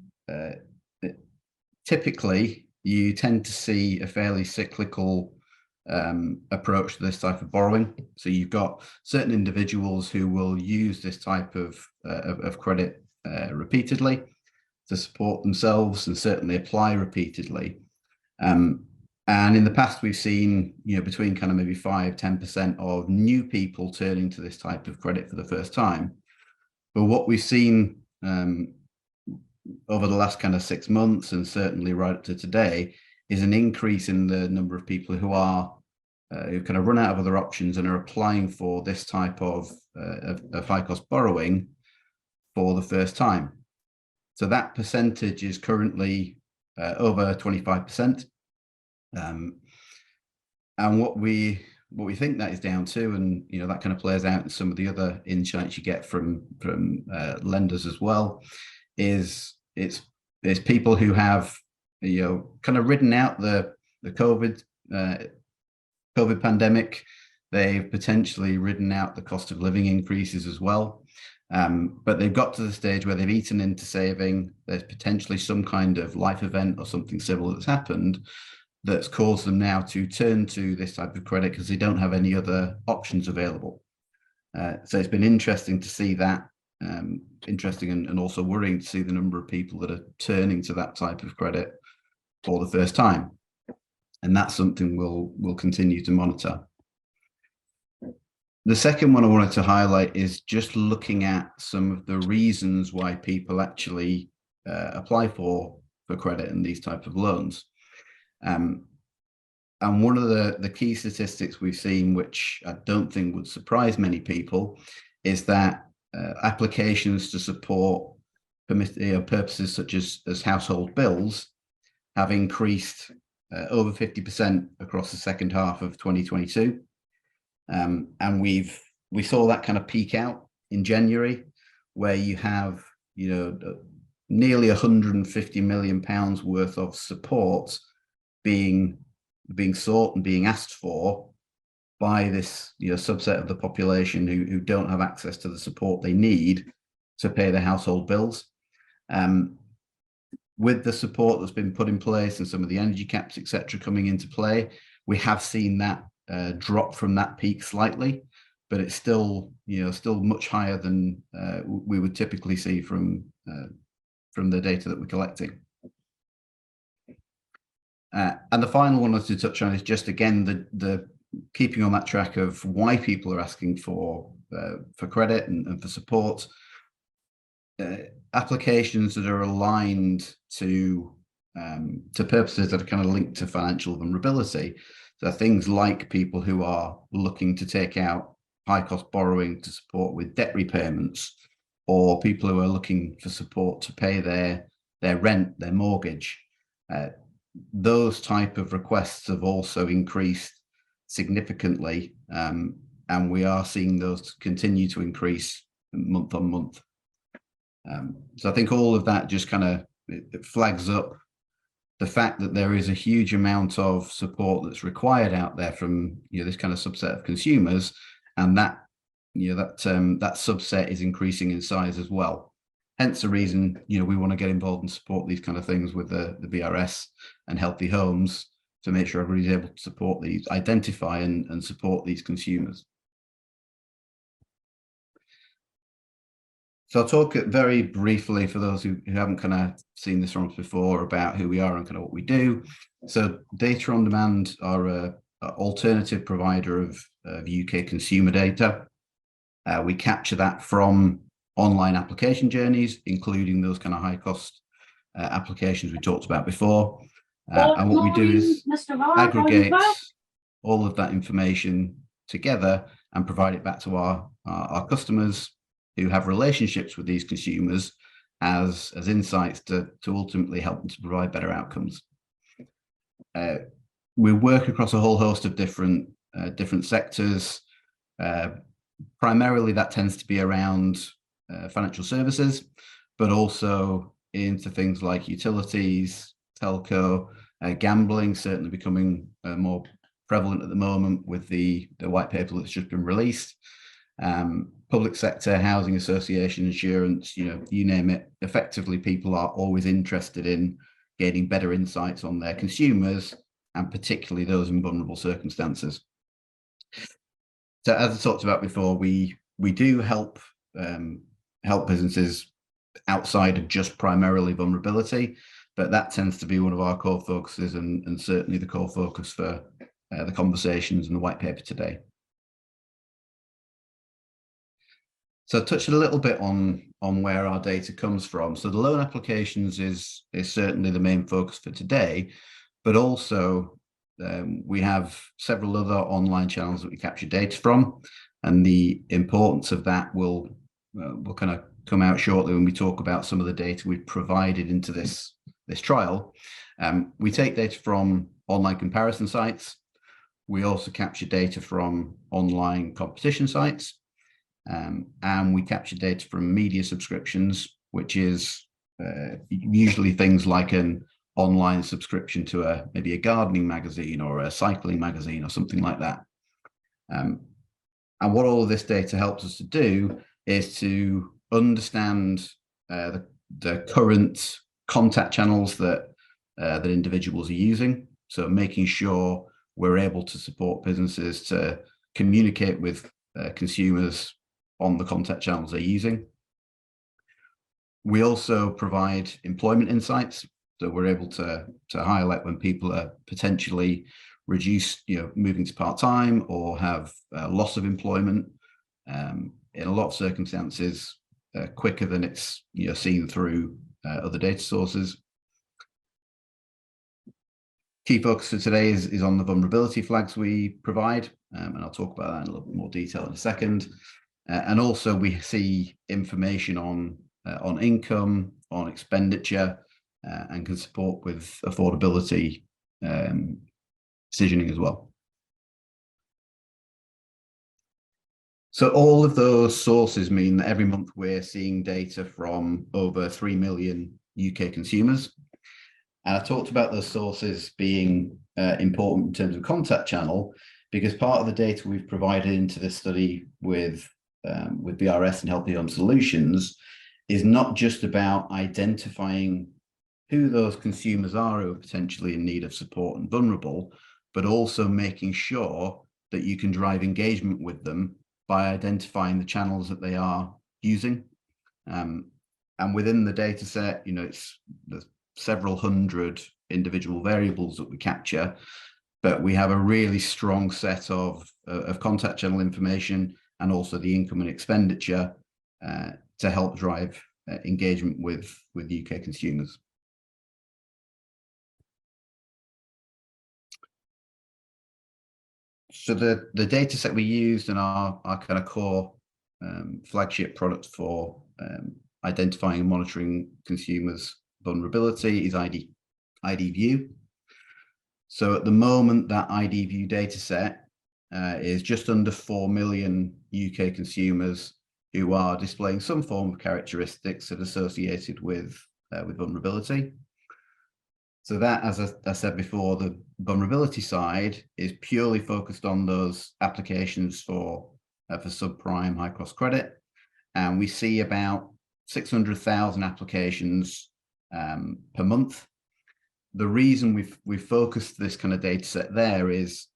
G: typically, you tend to see a fairly cyclical approach to this type of borrowing. So you've got certain individuals who will use this type of credit repeatedly to support themselves and certainly apply repeatedly. And in the past, we've seen between kind of maybe 5-10% of new people turning to this type of credit for the first time. But what we've seen over the last kind of 6 months, and certainly right up to today, is an increase in the number of people who are who kind of run out of other options and are applying for this type of high cost borrowing for the first time. So that percentage is currently over 25%. And what we think that is down to, and that kind of plays out in some of the other insights you get from lenders as well, is it's people who have kind of ridden out the COVID pandemic. They've potentially ridden out the cost of living increases as well. But they've got to the stage where they've eaten into saving. There's potentially some kind of life event or something similar that's happened that's caused them now to turn to this type of credit because they don't have any other options available. So it's been interesting to see that, interesting and also worrying to see the number of people that are turning to that type of credit for the first time. And that's something we'll continue to monitor. The second one I wanted to highlight is just looking at some of the reasons why people actually apply for credit in these type of loans. And one of the key statistics we've seen, which I don't think would surprise many people, is that applications to support purposes such as household bills have increased over 50% across the second half of 2022. And we saw that kind of peak out in January, where you have nearly £150 million worth of support being sought and being asked for by this subset of the population who don't have access to the support they need to pay their household bills. With the support that's been put in place and some of the energy caps, etc., coming into play, we have seen that drop from that peak slightly, but it's still much higher than we would typically see from the data that we're collecting. And the final one I wanted to touch on is just again the keeping on that track of why people are asking for credit and for support. Applications that are aligned to purposes that are kind of linked to financial vulnerability. So things like people who are looking to take out high cost borrowing to support with debt repayments, or people who are looking for support to pay their rent, their mortgage. Those type of requests have also increased significantly, and we are seeing those continue to increase month on month. So I think all of that just kind of it flags up the fact that there is a huge amount of support that's required out there from this kind of subset of consumers, and that that subset is increasing in size as well. Hence the reason we want to get involved and support these kind of things with the VRS and Healthy Homes to make sure everybody's able to support these, identify and support these consumers. So I'll talk very briefly for those who haven't kind of seen this from us before about who we are and kind of what we do. So Data on Demand are an alternative provider of UK consumer data. We capture that from online application journeys, including those kind of high cost applications we talked about before. And what we do is aggregate all of that information together and provide it back to our customers who have relationships with these consumers as insights to ultimately help them to provide better outcomes. We work across a whole host of different sectors. Primarily that tends to be around financial services, but also into things like utilities, telco, gambling, certainly becoming more prevalent at the moment with the white paper that's just been released. Public sector, housing association, insurance, you name it. Effectively, people are always interested in gaining better insights on their consumers, and particularly those in vulnerable circumstances. So as I talked about before, we do help businesses outside of just primarily vulnerability, but that tends to be one of our core focuses and certainly the core focus for the conversations and the white paper today. So I touched a little bit on where our data comes from. So the loan applications is certainly the main focus for today, but also we have several other online channels that we capture data from, and the importance of that will kind of come out shortly when we talk about some of the data we've provided into this trial. We take data from online comparison sites. We also capture data from online competition sites. And we capture data from media subscriptions, which is usually things like an online subscription to maybe a gardening magazine or a cycling magazine or something like that. And what all of this data helps us to do is to understand the current contact channels that individuals are using. So making sure we're able to support businesses to communicate with consumers on the contact channels they're using. We also provide employment insights, so we're able to highlight when people are potentially reduced, moving to part-time or have loss of employment. In a lot of circumstances, quicker than it's seen through other data sources. Key focus for today is on the vulnerability flags we provide, and I'll talk about that in a little bit more detail in a second. And also we see information on income, on expenditure, and can support with affordability decisioning as well. So all of those sources mean that every month we're seeing data from over 3 million UK consumers. And I talked about those sources being important in terms of contact channel, because part of the data we've provided into this study with VRS and Healthy Home Solutions is not just about identifying who those consumers are who are potentially in need of support and vulnerable, but also making sure that you can drive engagement with them by identifying the channels that they are using. And within the data set, there's several hundred individual variables that we capture, but we have a really strong set of contact channel information and also the income and expenditure to help drive engagement with UK consumers. So the data set we used in our kind of core flagship product for identifying and monitoring consumers' vulnerability is IDView. So at the moment, that IDView data set is just under 4 million UK consumers who are displaying some form of characteristics that are associated with vulnerability. So that, as I said before, the vulnerability side is purely focused on those applications for subprime high cost credit. And we see about 600,000 applications per month. The reason we've focused this kind of data set there is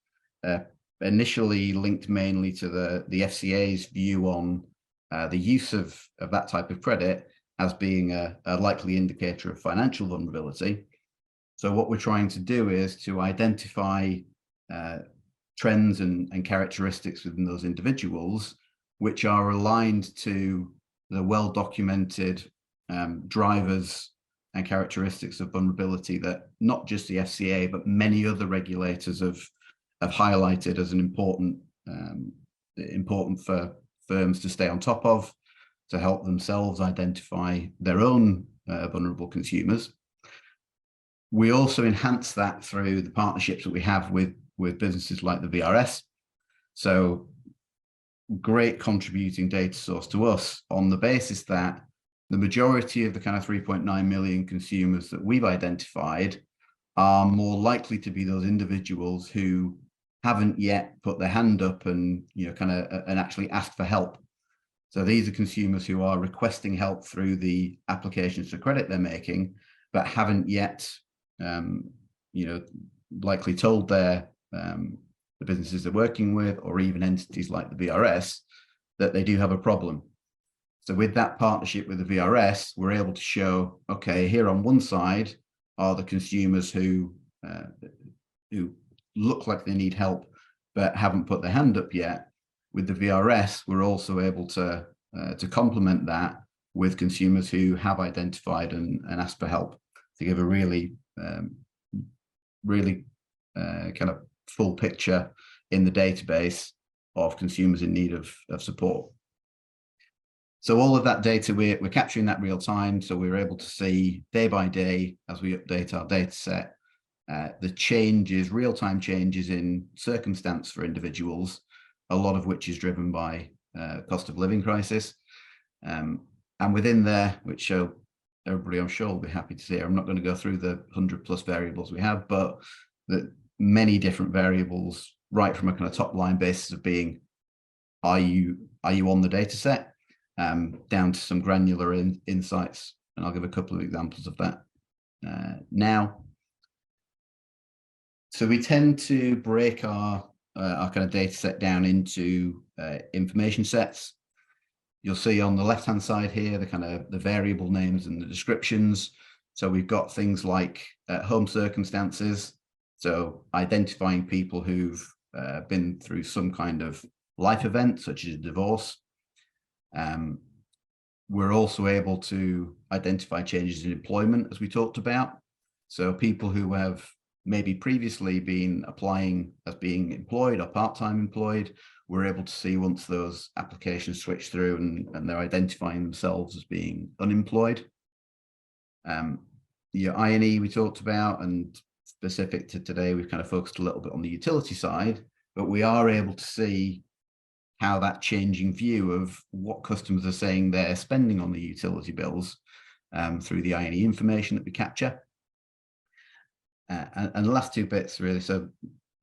G: initially linked mainly to the FCA's view on the use of that type of credit as being a likely indicator of financial vulnerability. So what we're trying to do is to identify trends and characteristics within those individuals which are aligned to the well-documented drivers and characteristics of vulnerability that not just the FCA, but many other regulators have highlighted as an important for firms to stay on top of, to help themselves identify their own vulnerable consumers. We also enhance that through the partnerships that we have with businesses like the VRS. So great contributing data source to us on the basis that the majority of the kind of 3.9 million consumers that we've identified are more likely to be those individuals who haven't yet put their hand up and and actually asked for help. So these are consumers who are requesting help through the applications for credit they're making, but haven't yet likely told the businesses they're working with, or even entities like the VRS, that they do have a problem. So with that partnership with the VRS, we're able to show, okay, here on one side are the consumers who look like they need help but haven't put their hand up yet. With the VRS, we're also able to complement that with consumers who have identified and asked for help, to give a really kind of full picture in the database of consumers in need of support. So all of that data, we're capturing that real time, so we're able to see day by day as we update our data set, the changes, real-time changes in circumstance for individuals, a lot of which is driven by cost of living crisis. And within there, which everybody I'm sure will be happy to see, I'm not going to go through the 100+ variables we have, but the many different variables, right from a kind of top line basis of being, are you on the data set, down to some granular insights. And I'll give a couple of examples of that now. So we tend to break our kind of data set down into information sets. You'll see on the left-hand side here, the variable names and the descriptions. So we've got things like home circumstances. So identifying people who've been through some kind of life event, such as a divorce. We're also able to identify changes in employment, as we talked about. So people who have maybe previously been applying as being employed or part-time employed, we're able to see once those applications switch through and they're identifying themselves as being unemployed. Your I&E we talked about, and specific to today, we've kind of focused a little bit on the utility side, but we are able to see how that changing view of what customers are saying they're spending on the utility bills through the I&E information that we capture. And the last two bits really, so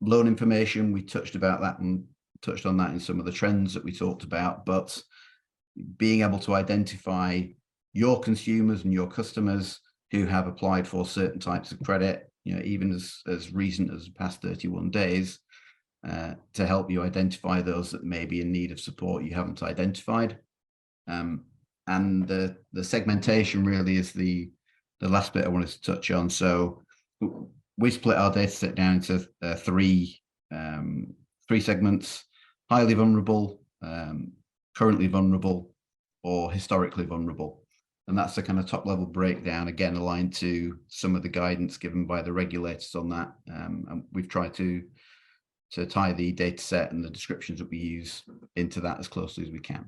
G: loan information, we touched on that in some of the trends that we talked about, but being able to identify your consumers and your customers who have applied for certain types of credit, even as recent as the past 31 days, to help you identify those that may be in need of support you haven't identified. And the segmentation really is the last bit I wanted to touch on. So we split our data set down into three segments: highly vulnerable, currently vulnerable, or historically vulnerable. And that's the kind of top level breakdown, again, aligned to some of the guidance given by the regulators on that. And we've tried to tie the data set and the descriptions that we use into that as closely as we can.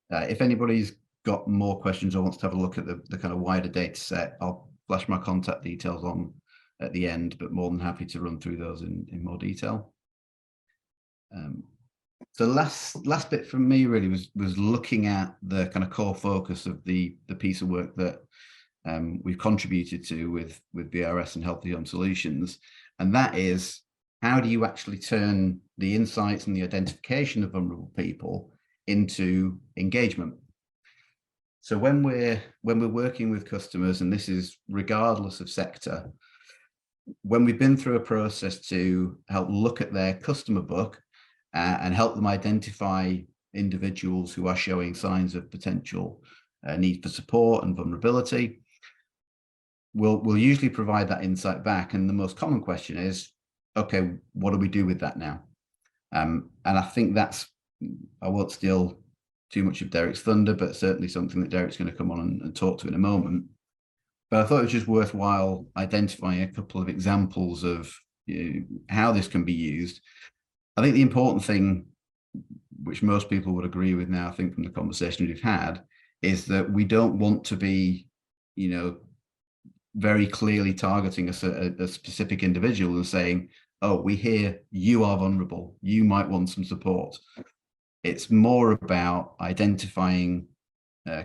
G: If anybody's got more questions or wants to have a look at the kind of wider data set, I'll flash my contact details on at the end, but more than happy to run through those in more detail. So last bit from me really was looking at the kind of core focus of the piece of work that we've contributed to with VRS and Healthy Home Solutions, and that is, how do you actually turn the insights and the identification of vulnerable people into engagement? So when we're working with customers, and this is regardless of sector, when we've been through a process to help look at their customer book and help them identify individuals who are showing signs of potential need for support and vulnerability, we'll usually provide that insight back. And the most common question is, okay, what do we do with that now? And I think that's, I won't steal too much of Derek's thunder, but certainly something that Derek's going to come on and talk to in a moment. But I thought it was just worthwhile identifying a couple of examples of how this can be used. I think the important thing, which most people would agree with now, I think from the conversation we've had, is that we don't want to be, very clearly targeting a specific individual and saying, oh, we hear you are vulnerable, you might want some support. It's more about identifying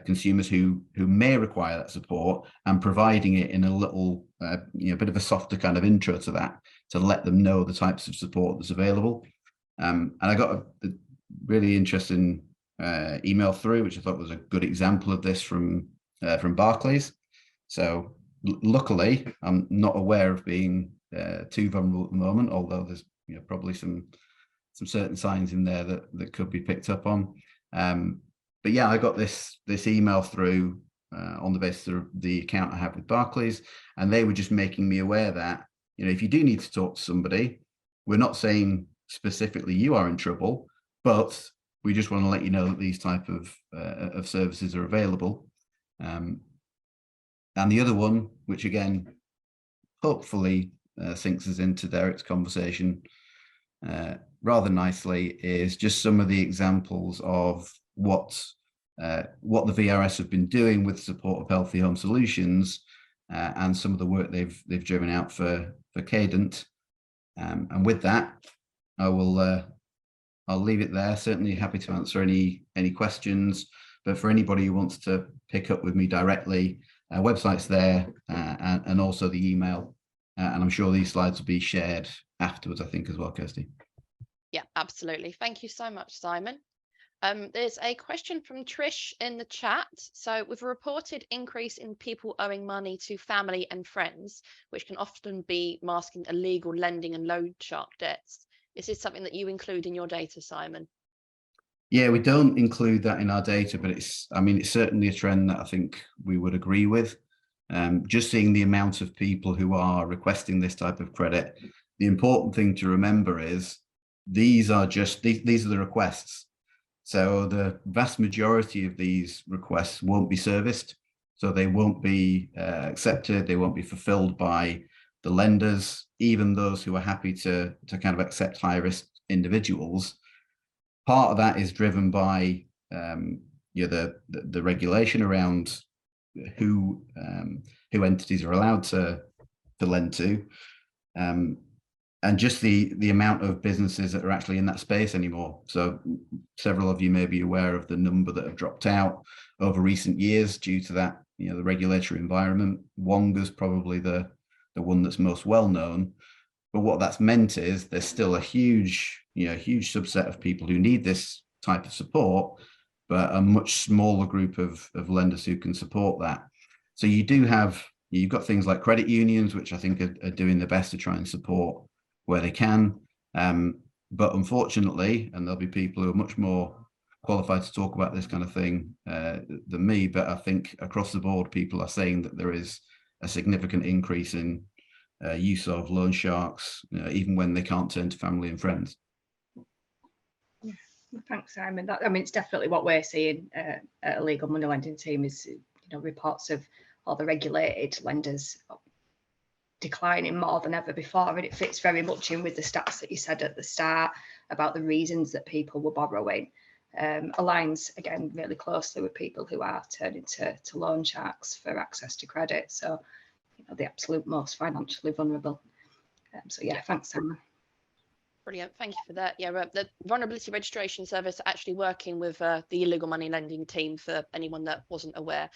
G: consumers who may require that support and providing it in a little, bit of a softer kind of intro to that, to let them know the types of support that's available. And I got a really interesting email through, which I thought was a good example of this from Barclays. So luckily, I'm not aware of being too vulnerable at the moment, although there's probably some certain signs in there that could be picked up on. But yeah, I got this email through on the basis of the account I have with Barclays, and they were just making me aware that if you do need to talk to somebody, we're not saying specifically you are in trouble, but we just want to let you know that these type of services are available. And the other one, which again, hopefully sinks us into Derek's conversation rather nicely, is just some of the examples of what the VRS have been doing with support of Healthy Home Solutions and some of the work they've driven out for Cadent. And with that, I'll leave it there. Certainly happy to answer any questions, but for anybody who wants to pick up with me directly, website's there and also the email. And I'm sure these slides will be shared afterwards, I think, as well, Kirsty.
A: Yeah, absolutely. Thank you so much, Simon. There's a question from Trish in the chat. So with a reported increase in people owing money to family and friends, which can often be masking illegal lending and loan shark debts, is this something that you include in your data, Simon?
G: Yeah, we don't include that in our data, but it's certainly a trend that I think we would agree with. Just seeing the amount of people who are requesting this type of credit, the important thing to remember is these are the requests. So the vast majority of these requests won't be serviced. So they won't be accepted. They won't be fulfilled by the lenders, even those who are happy to kind of accept high risk individuals. Part of that is driven by the regulation around who entities are allowed to lend to, and just the amount of businesses that are actually in that space anymore. So several of you may be aware of the number that have dropped out over recent years due to that, the regulatory environment. Wonga's probably the one that's most well known. But what that's meant is there's still a huge subset of people who need this type of support, but a much smaller group of lenders who can support that. So you've got things like credit unions, which I think are doing their best to try and support where they can. But unfortunately, and there'll be people who are much more qualified to talk about this kind of thing than me, but I think across the board, people are saying that there is a significant increase in use of loan sharks, even when they can't turn to family and friends.
H: Yeah. Thanks, Simon. It's definitely what we're seeing at a legal money lending team is, reports of all the regulated lenders declining more than ever before, and it fits very much in with the stats that you said at the start about the reasons that people were borrowing. Aligns again really closely with people who are turning to loan sharks for access to credit. So, the absolute most financially vulnerable. So yeah, thanks, Simon.
A: Brilliant, thank you for that. Yeah, the vulnerability registration service are actually working with the illegal money lending team. For anyone that wasn't aware,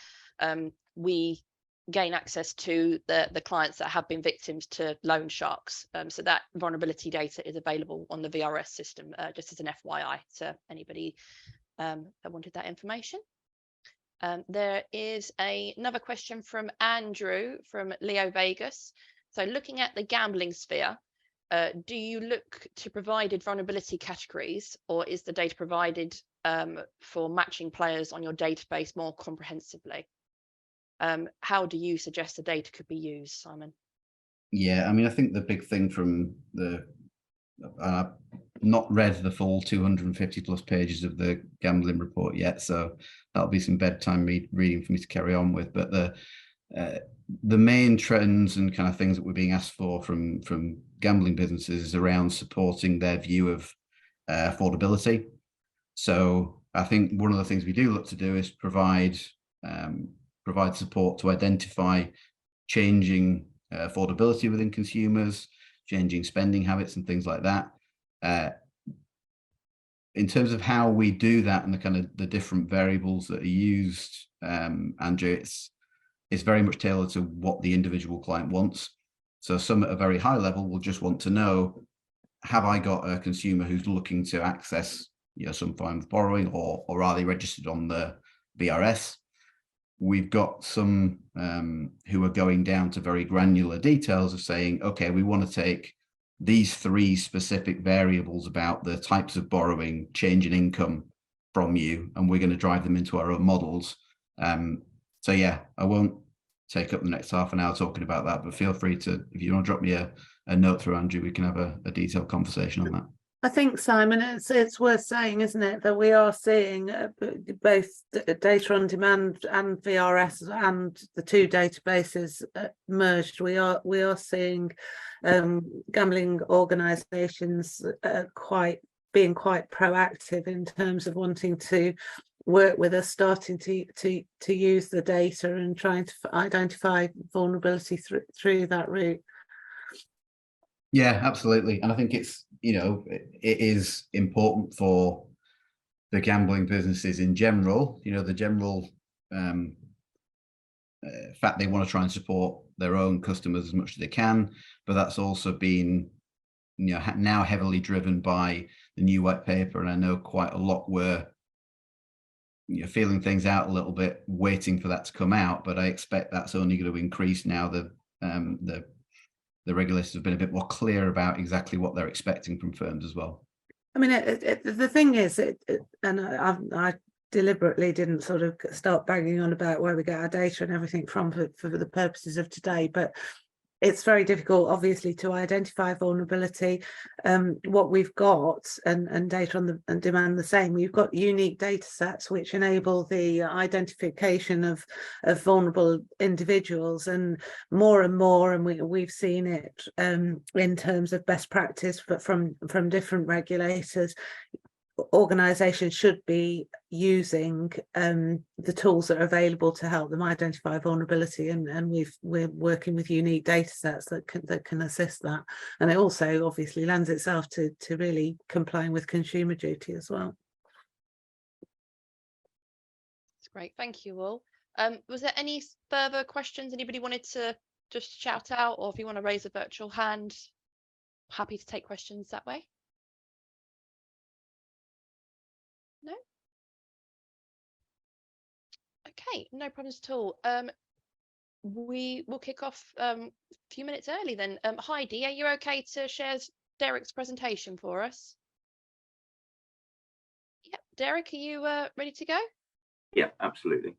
A: we gain access to the clients that have been victims to loan sharks. So that vulnerability data is available on the VRS system, just as an FYI to anybody that wanted that information. There is another question from Andrew from Leo Vegas. So looking at the gambling sphere, do you look to provided vulnerability categories, or is the data provided for matching players on your database more comprehensively? How do you suggest the data could be used, Simon?
G: Yeah, I mean, I think the big thing from the, I've not read the full 250 plus pages of the gambling report yet, so that'll be some bedtime reading for me to carry on with. But the main trends and kind of things that we're being asked for from gambling businesses is around supporting their view of affordability. So I think one of the things we do look to do is provide support to identify changing affordability within consumers, changing spending habits and things like that. In terms of how we do that and the kind of the different variables that are used, Andrew, it's very much tailored to what the individual client wants. So some at a very high level will just want to know, have I got a consumer who's looking to access, you know, some form of borrowing, or are they registered on the VRS? We've got some who are going down to very granular details of saying, okay, we want to take these 3 specific variables about the types of borrowing, change in income from you, and we're going to drive them into our own models. So yeah, I won't take up the next half an hour talking about that, but feel free to, if you want to drop me a note through, Andrew, we can have a detailed conversation on that.
C: I think, Simon, it's worth saying, isn't it, that we are seeing both data on demand and VRS and the 2 databases merged. We are seeing gambling organisations being quite proactive in terms of wanting to work with us, starting to use the data and trying to identify vulnerability through that route.
G: Yeah, absolutely. And I think it's, you know, it is important for the gambling businesses in general, you know, the general fact they want to try and support their own customers as much as they can, but that's also been, you know, now heavily driven by the new white paper. And I know quite a lot were, you know, feeling things out a little bit, waiting for that to come out, but I expect that's only going to increase now. The regulators have been a bit more clear about exactly what they're expecting from firms as well.
C: I mean, the thing is, and I deliberately didn't sort of start banging on about where we get our data and everything from for the purposes of today, but it's very difficult, obviously, to identify vulnerability. What we've got, and data on demand the same, we've got unique data sets which enable the identification of vulnerable individuals, and more, and we've seen it in terms of best practice, but from different regulators. Organisations should be using the tools that are available to help them identify vulnerability, and we're working with unique data sets that can assist that, and it also obviously lends itself to really complying with consumer duty as well.
A: That's great, thank you all. Was there any further questions anybody wanted to just shout out, or if you want to raise a virtual hand, happy to take questions that way. No? Okay, no problems at all. We will kick off a few minutes early then. Heidi, are you okay to share Derek's presentation for us? Yep, Derek, are you ready to go?
E: Yeah, absolutely.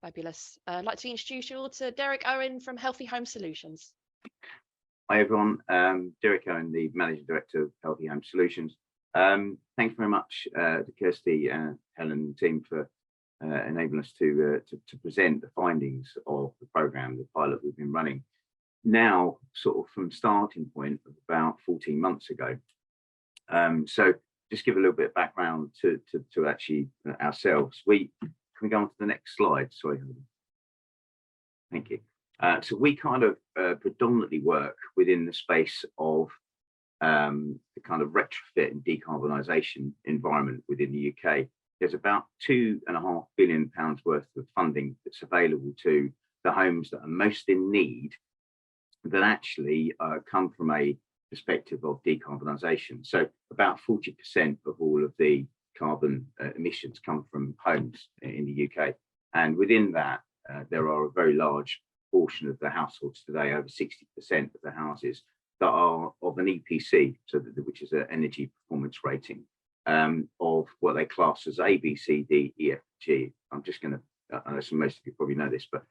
A: Fabulous. I'd like to introduce you all to Derek Owen from Healthy Home Solutions.
E: Hi everyone, Derek Owen, the Managing Director of Healthy Home Solutions. Thanks very much to Kirsty, Helen and the team for enabling us to present the findings of the programme, the pilot we've been running now sort of from starting point of about 14 months ago. So just give a little bit of background to actually ourselves. Can we go on to the next slide? Sorry. Thank you. So we kind of predominantly work within the space of the kind of retrofit and decarbonisation environment within the UK, there's about £2.5 billion worth of funding that's available to the homes that are most in need, that actually come from a perspective of decarbonisation. So about 40% of all of the carbon emissions come from homes in the UK. And within that, there are a very large portion of the households today, over 60% of the houses, that are of an EPC, so that, which is an energy performance rating of what they class as A, B, C, D, E, F, G. I'm just going to, I know most of you probably know this, but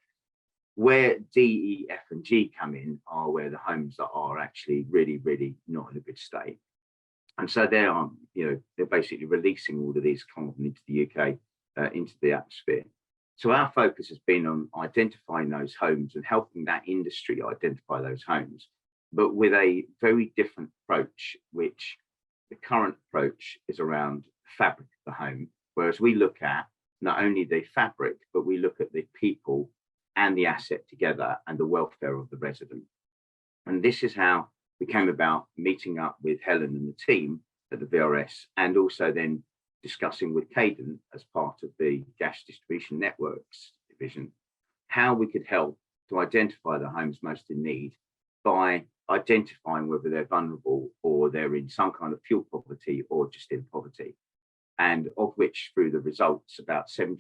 E: where D, E, F, and G come in are where the homes that are actually really, really not in a good state. And so they are, they're basically releasing all of these carbon into the UK, into the atmosphere. So our focus has been on identifying those homes and helping that industry identify those homes, but with a very different approach, which the current approach is around the fabric of the home, whereas we look at not only the fabric, but we look at the people and the asset together and the welfare of the resident. And this is how we came about meeting up with Helen and the team at the VRS, and also then discussing with Cadent as part of the gas distribution networks division, how we could help to identify the homes most in need by identifying whether they're vulnerable or they're in some kind of fuel poverty or just in poverty. And of which, through the results, about 72%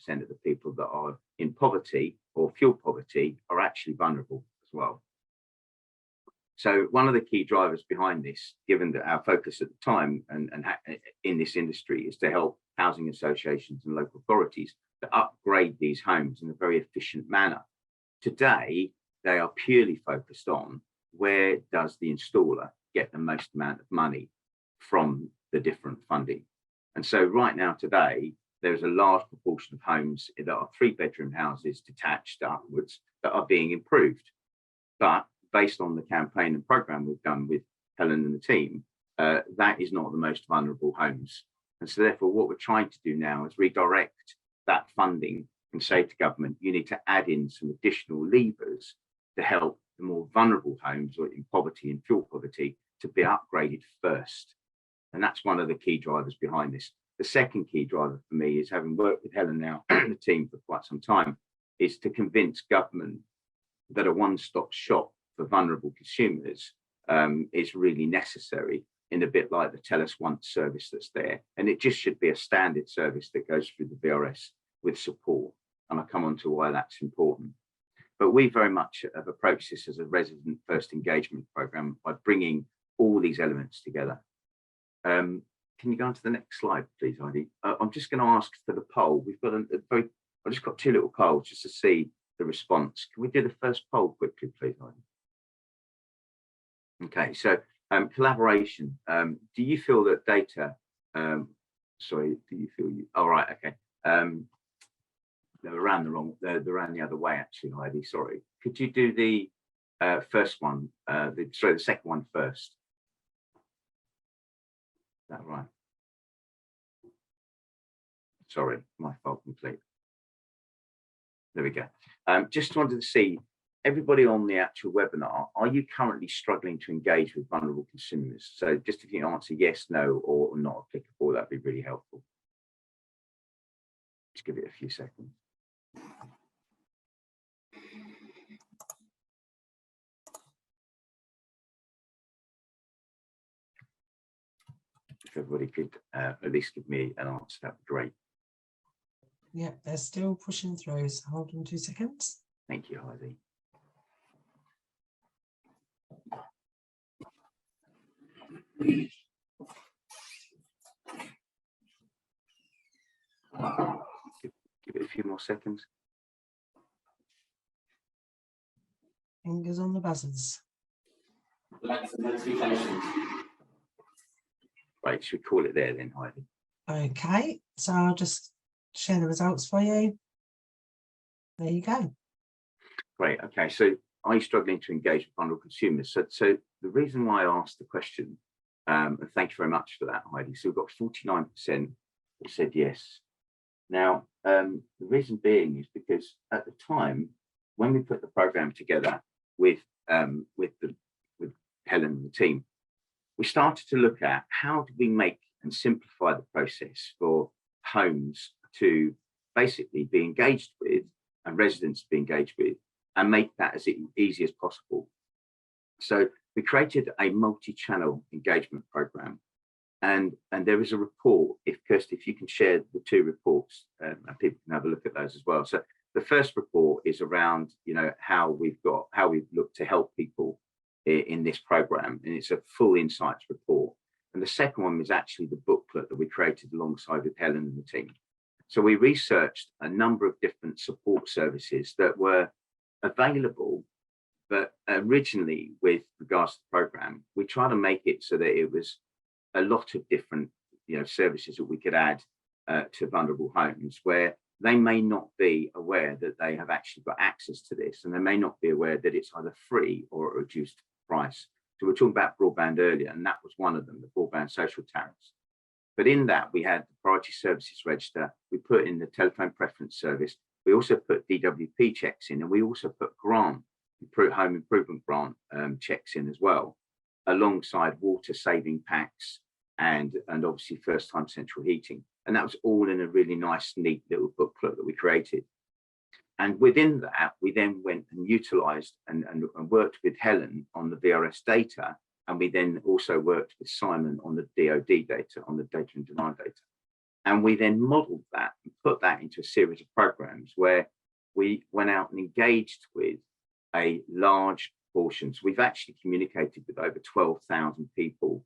E: of the people that are in poverty or fuel poverty are actually vulnerable as well. So one of the key drivers behind this, given that our focus at the time and in this industry is to help housing associations and local authorities to upgrade these homes in a very efficient manner. Today, they are purely focused on where does the installer get the most amount of money from the different funding. And so right now today, there's a large proportion of homes that are 3-bedroom houses detached upwards that are being improved. But based on the campaign and program we've done with Helen and the team, that is not the most vulnerable homes. And so therefore what we're trying to do now is redirect that funding and say to government, you need to add in some additional levers to help the more vulnerable homes or in poverty and fuel poverty to be upgraded first. And that's one of the key drivers behind this. The second key driver for me is, having worked with Helen now and the team for quite some time, is to convince government that a one-stop shop for vulnerable consumers is really necessary, in a bit like the Tell Us Once service that's there. And it just should be a standard service that goes through the VRS with support. And I'll come on to why that's important. But we very much have approached this as a resident first engagement program by bringing all these elements together. Can you go on to the next slide, please, Heidi? I'm just going to ask for the poll. We've got I've just got 2 little polls just to see the response. Can we do the first poll quickly, please, Heidi? Okay, so collaboration. Do you feel that data? Sorry, do you feel you? Oh, right, okay. They're around they're around the other way, actually, Heidi. Sorry. Could you do the first one? The second one first. Is that right? Sorry, my fault complete. There we go. Just wanted to see, everybody on the actual webinar, are you currently struggling to engage with vulnerable consumers? So just if you answer yes, no, or not applicable, that'd be really helpful. Just give it a few seconds. If everybody could at least give me an answer, that'd be great.
B: Yeah, they're still pushing through, so hold on 2 seconds.
E: Thank you, Heidi. Give it a few more seconds.
B: Fingers on the buzzers.
E: Right, should we call it there then, Heidi?
B: Okay, so I'll just share the results for you. There you go.
E: Great. Okay, so are you struggling to engage with vulnerable consumers? So the reason why I asked the question, and thank you very much for that, Heidi. So we've got 49% that said yes. Now, the reason being is because at the time when we put the program together with Helen and the team, we started to look at how do we make and simplify the process for homes to basically be engaged with and residents to be engaged with, and make that as easy as possible. So we created a multi-channel engagement program, and there is a report. If Kirsty, if you can share the two reports, and people can have a look at those as well. So the first report is around, you know, how we've looked to help people in this program, and it's a full insights report. And the second one was actually the booklet that we created alongside with Helen and the team. So we researched a number of different support services that were available, but originally with regards to the program, we tried to make it so that it was a lot of different, you know, services that we could add to vulnerable homes, where they may not be aware that they have actually got access to this, and they may not be aware that it's either free or at a reduced price. So we were talking about broadband earlier, and that was one of them, the broadband social tariffs. But in that, we had the priority services register, we put in the telephone preference service, we also put DWP checks in, and we also put home improvement grant checks in as well, alongside water saving packs and obviously first time central heating. And that was all in a really nice, neat little booklet that we created. And within that, we then went and utilized and worked with Helen on the VRS data. And we then also worked with Simon on the DoD data, on the data and demand data. And we then modeled that and put that into a series of programs where we went out and engaged with a large portion. So we've actually communicated with over 12,000 people.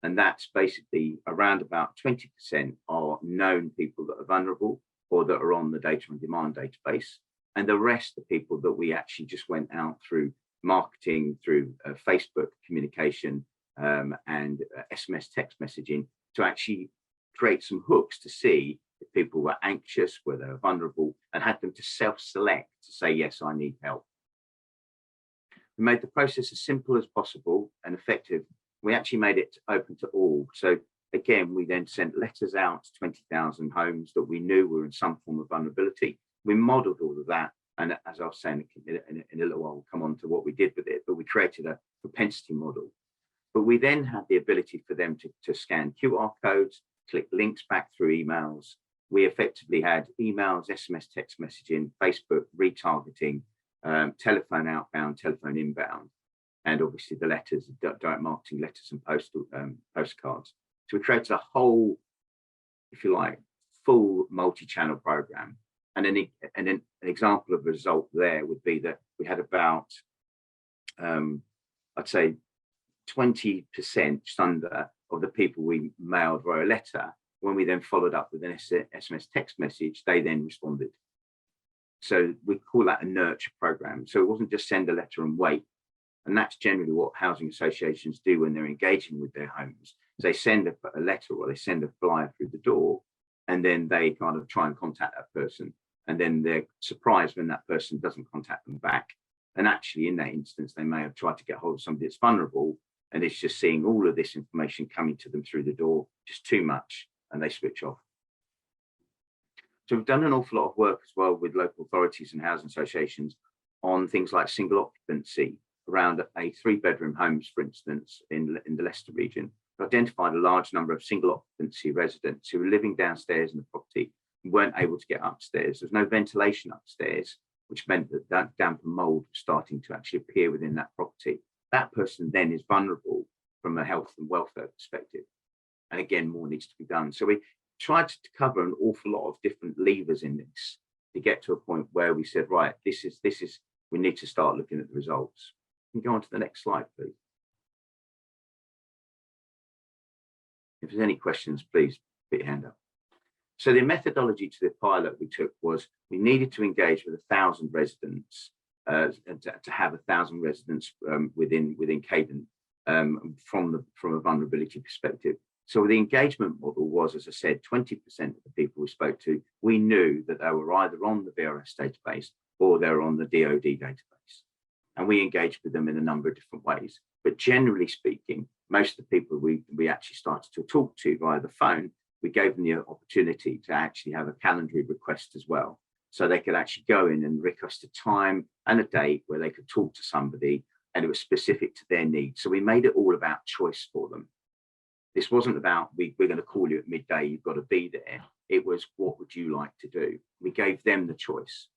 E: And that's basically around about 20% are known people that are vulnerable or that are on the data on demand database. And the rest are people that we actually just went out through marketing, through Facebook communication and SMS text messaging to actually create some hooks to see if people were anxious, whether they were vulnerable, and had them to self-select to say, yes, I need help. We made the process as simple as possible and effective. We actually made it open to all. So again, we then sent letters out to 20,000 homes that we knew were in some form of vulnerability. We modeled all of that. And as I was saying, in a little while, we'll come on to what we did with it, but we created a propensity model. But we then had the ability for them to scan QR codes, click links back through emails. We effectively had emails, SMS text messaging, Facebook retargeting, telephone outbound, telephone inbound, and obviously the letters, direct marketing letters and postcards. So we created a whole, if you like, full multi-channel program. And an example of a result there would be that we had about, I'd say 20% just under of the people we mailed via a letter. When we then followed up with an SMS text message, they then responded. So we call that a nurture program. So it wasn't just send a letter and wait. And that's generally what housing associations do when they're engaging with their homes. They send a letter or they send a flyer through the door, and then they kind of try and contact that person. And then they're surprised when that person doesn't contact them back. And actually, in that instance, they may have tried to get hold of somebody that's vulnerable, and it's just seeing all of this information coming to them through the door, just too much, and they switch off. So we've done an awful lot of work as well with local authorities and housing associations on things like single occupancy around a 3-bedroom homes, for instance, in the Leicester region. We've identified a large number of single occupancy residents who were living downstairs in the property and weren't able to get upstairs. There's no ventilation upstairs, which meant that damp and mold was starting to actually appear within that property. That person then is vulnerable from a health and welfare perspective. And again, more needs to be done. So we tried to cover an awful lot of different levers in this to get to a point where we said, right, this is, we need to start looking at the results. Can you go on to the next slide, please? If there's any questions, please put your hand up. So the methodology to the pilot we took was we needed to engage with 1,000 residents, and to have 1,000 residents within Cadent from a vulnerability perspective. So the engagement model was, as I said, 20% of the people we spoke to, we knew that they were either on the VRS database or they were on the DoD database. And we engaged with them in a number of different ways. But generally speaking, most of the people we actually started to talk to via the phone, we gave them the opportunity to actually have a Calendly request as well. So they could actually go in and request a time and a date where they could talk to somebody and it was specific to their needs. So we made it all about choice for them. This wasn't about, we're going to call you at midday, you've got to be there. It was, what would you like to do? We gave them the choice.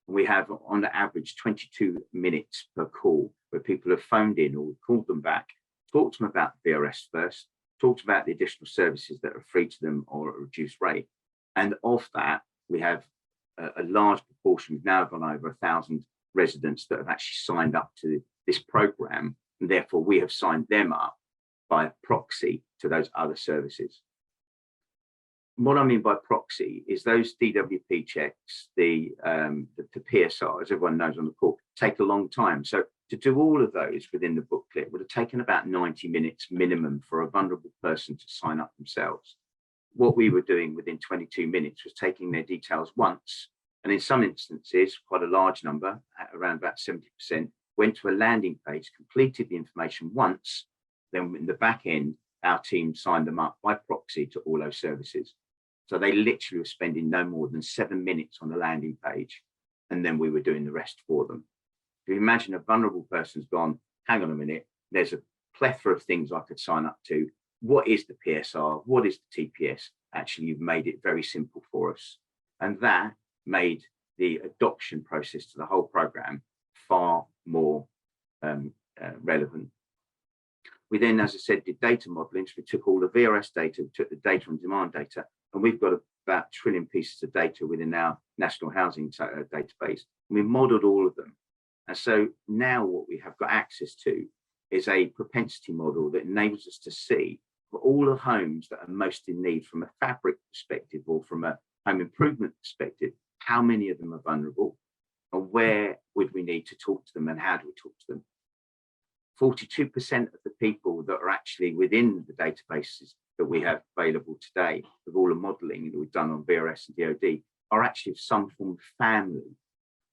E: We have on average 22 minutes per call where people have phoned in or called them back, talked to them about VRS first, talked about the additional services that are free to them or at a reduced rate. And of that, we have a large proportion. We've now gone over 1,000 residents that have actually signed up to this program, and therefore we have signed them up by proxy to those other services. What I mean by proxy is those DWP checks, the PSR, as everyone knows on the call, take a long time. So to do all of those within the booklet would have taken about 90 minutes minimum for a vulnerable person to sign up themselves. What we were doing within 22 minutes was taking their details once, and in some instances, quite a large number, around about 70%, went to a landing page, completed the information once, then in the back end, our team signed them up by proxy to all those services. So they literally were spending no more than 7 minutes on the landing page, and then we were doing the rest for them. If you imagine a vulnerable person's gone, hang on a minute, there's a plethora of things I could sign up to. What is the PSR? What is the TPS? Actually, you've made it very simple for us. And that made the adoption process to the whole program far more relevant. We then, as I said, did data modeling. So we took all the VRS data, we took the data and demand data, and we've got about 1 trillion pieces of data within our national housing database. We modeled all of them. And so now what we have got access to is a propensity model that enables us to see for all the homes that are most in need from a fabric perspective or from a home improvement perspective, how many of them are vulnerable, and where would we need to talk to them, and how do we talk to them? 42% of the people that are actually within the databases that we have available today, with all the modelling that we've done on VRS and DoD, are actually of some form of family.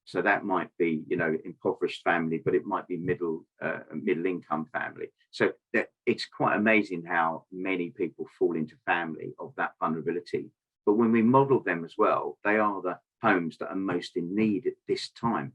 E: So that might be, you know, impoverished family, but it might be middle income family. So that it's quite amazing how many people fall into family of that vulnerability. But when we model them as well, they are the homes that are most in need at this time.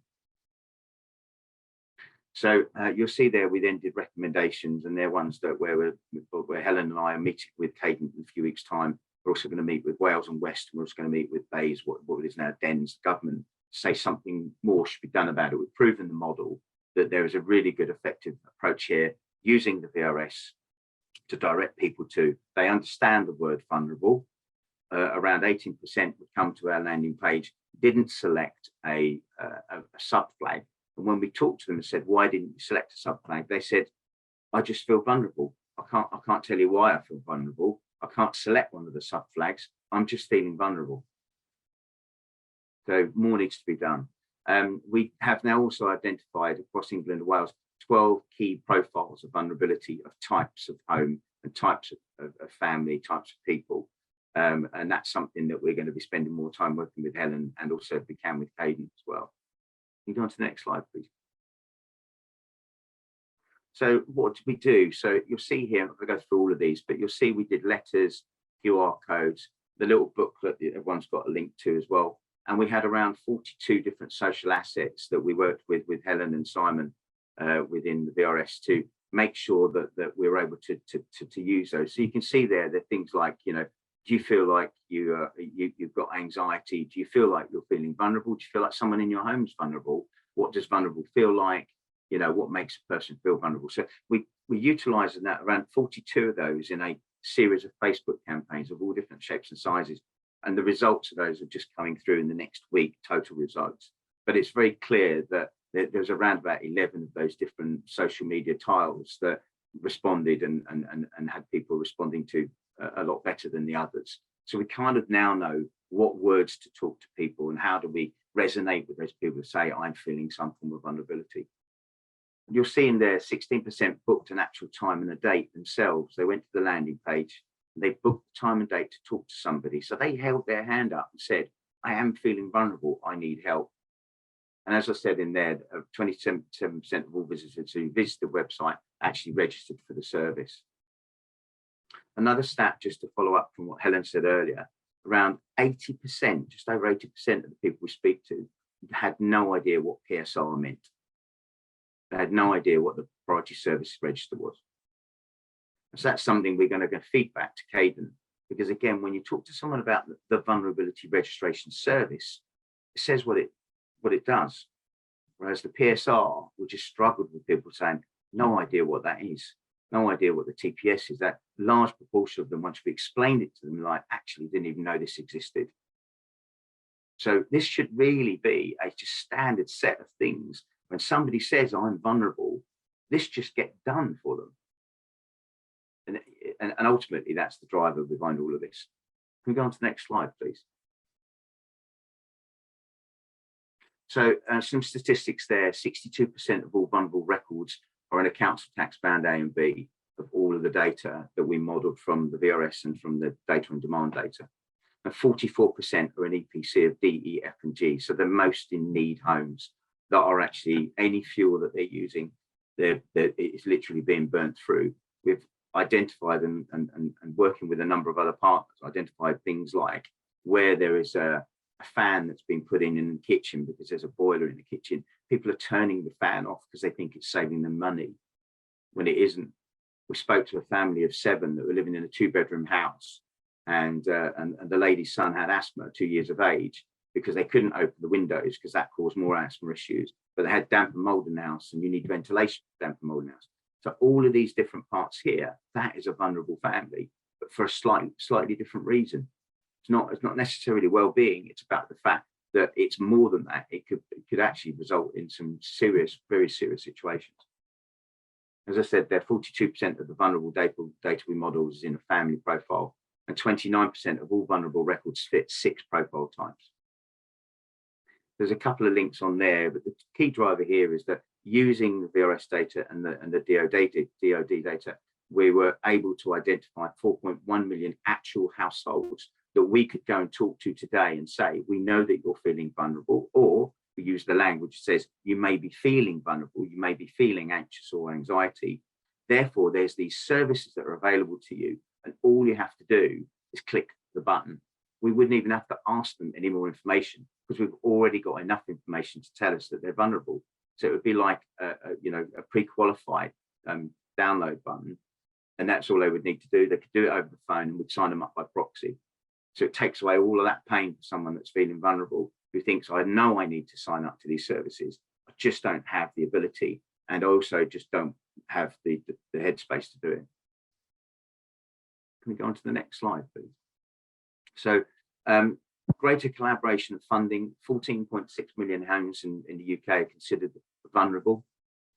E: So you'll see there, we then did recommendations, and they're ones that where Helen and I are meeting with Cadent in a few weeks' time. We're also going to meet with Wales and West, and we're also going to meet with Bays, what is now Den's government, say something more should be done about it. We've proven the model that there is a really good effective approach here using the VRS to direct people to, they understand the word vulnerable. Around 18% would come to our landing page, didn't select a sub flag. And when we talked to them and said, why didn't you select a sub flag? They said, I just feel vulnerable. I can't tell you why I feel vulnerable. I can't select one of the sub flags. I'm just feeling vulnerable. So more needs to be done. We have now also identified across England and Wales 12 key profiles of vulnerability of types of home and types of family, types of people. And that's something that we're going to be spending more time working with Helen, and also if we can with Cadent as well. Can you go on to the next slide, please? So what did we do? So you'll see here, I'll go through all of these, but you'll see we did letters, QR codes, the little booklet that everyone's got a link to as well. And we had around 42 different social assets that we worked with Helen and Simon within the VRS to make sure that we were able to use those. So you can see there things like, you know, do you feel like you've got anxiety? Do you feel like you're feeling vulnerable? Do you feel like someone in your home is vulnerable? What does vulnerable feel like? You know, what makes a person feel vulnerable? So we utilised that, around 42 of those in a series of Facebook campaigns of all different shapes and sizes. And the results of those are just coming through in the next week, total results. But it's very clear that there's around about 11 of those different social media tiles that responded and had people responding to a lot better than the others. So we kind of now know what words to talk to people and how do we resonate with those people who say, I'm feeling some form of vulnerability. You'll see in there 16% booked an actual time and a date themselves. They went to the landing page, and they booked the time and date to talk to somebody. So they held their hand up and said, I am feeling vulnerable, I need help. And as I said in there, 27% of all visitors who visit the website actually registered for the service. Another stat, just to follow up from what Helen said earlier, around 80%, just over 80% of the people we speak to had no idea what PSR meant. They had no idea what the priority service register was. So that's something we're going to feed back to Caden, because again, when you talk to someone about the vulnerability registration service, it says what it does. Whereas the PSR, we just struggled with people saying, no idea what that is, no idea what the TPS is. That large proportion of them, once we explained it to them, like actually didn't even know this existed. So this should really be a just standard set of things. When somebody says I'm vulnerable, this just gets done for them. And ultimately, that's the driver behind all of this. Can we go on to the next slide, please? So some statistics there, 62% of all vulnerable records are in a council tax band A and B of all of the data that we modeled from the VRS and from the data on demand data. And 44% are an EPC of D, E, F, and G. So the most in need homes that are actually any fuel that they're using, it's literally being burnt through. We've identified and working with a number of other partners, identified things like where there is a fan that's been put in the kitchen because there's a boiler in the kitchen. People are turning the fan off because they think it's saving them money when it isn't. We spoke to a family of 7 that were living in a 2-bedroom house, and the lady's son had asthma at 2 years of age because they couldn't open the windows because that caused more asthma issues. But they had damp and mold in the house, and you need ventilation for damp and mold in the house. So all of these different parts here, that is a vulnerable family, but for a slightly different reason. It's not necessarily well-being. It's about the fact that it's more than that. It could actually result in some serious, very serious situations. As I said, there 42% of the vulnerable data we model is in a family profile, and 29% of all vulnerable records fit 6 profile types. There's a couple of links on there, but the key driver here is that using the VRS data and the DoD data, we were able to identify 4.1 million actual households that we could go and talk to today and say, we know that you're feeling vulnerable, or we use the language that says you may be feeling vulnerable, you may be feeling anxious or anxiety. Therefore, there's these services that are available to you, and all you have to do is click the button. We wouldn't even have to ask them any more information because we've already got enough information to tell us that they're vulnerable. So it would be like a pre-qualified download button, and that's all they would need to do. They could do it over the phone, and we'd sign them up by proxy. So it takes away all of that pain for someone that's feeling vulnerable, who thinks, I know I need to sign up to these services, I just don't have the ability, and also just don't have the headspace to do it. Can we go on to the next slide, please? So greater collaboration and funding, 14.6 million homes in the UK are considered vulnerable.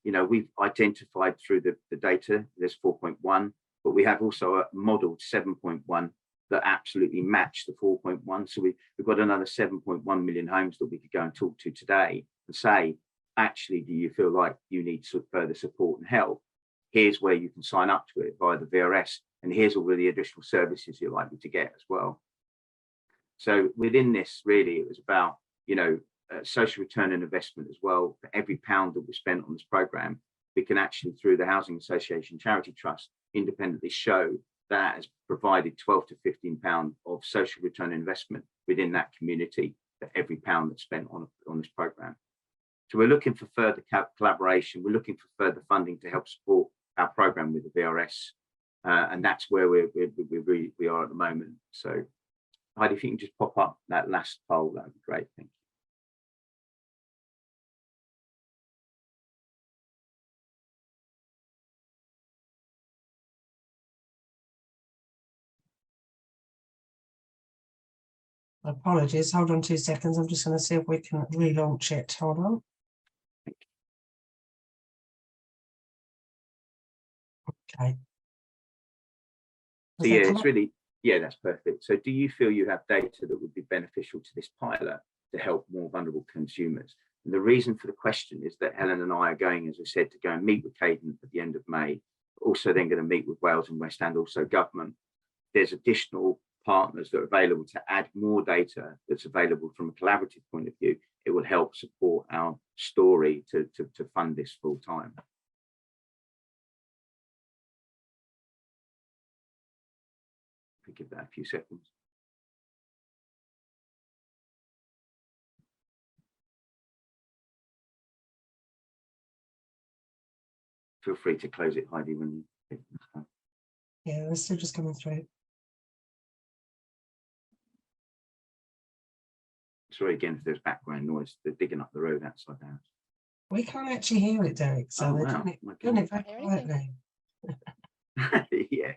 E: You know, we've identified through the data, there's 4.1, but we have also modeled 7.1 that absolutely match the 4.1. So we've got another 7.1 million homes that we could go and talk to today and say, actually, do you feel like you need further support and help? Here's where you can sign up to it via the VRS, and here's all of the additional services you're likely to get as well. So within this, really, it was about, social return on investment as well. For every pound that we spent on this program, we can actually, through the Housing Association Charity Trust, independently show that has provided 12 to 15 pounds of social return investment within that community for every pound that's spent on this program. So we're looking for further collaboration. We're looking for further funding to help support our program with the VRS, and that's where we are at the moment. So, Heidi, if you can just pop up that last poll, that would be great. Thank you.
B: Apologies, hold on 2 seconds. I'm just going to see if we can relaunch it. Hold on. Okay.
E: So yeah, it's really, that's perfect. So do you feel you have data that would be beneficial to this pilot to help more vulnerable consumers? And the reason for the question is that Helen and I are going, as I said, to go and meet with Caden at the end of May, also then going to meet with Wales and West and also government. There's additional partners that are available to add more data that's available from a collaborative point of view. It will help support our story to fund this full time. Give that a few seconds. feel free to close it, Heidi, when you.
B: Yeah, they're still just coming through.
E: Sorry again if there's background noise. They're digging up the road outside the house.
B: We can't actually hear it, Derek. So
E: Oh,
B: they're
E: wow.
B: doing it
E: My
B: very
A: goodness.
B: quietly.
E: Yeah.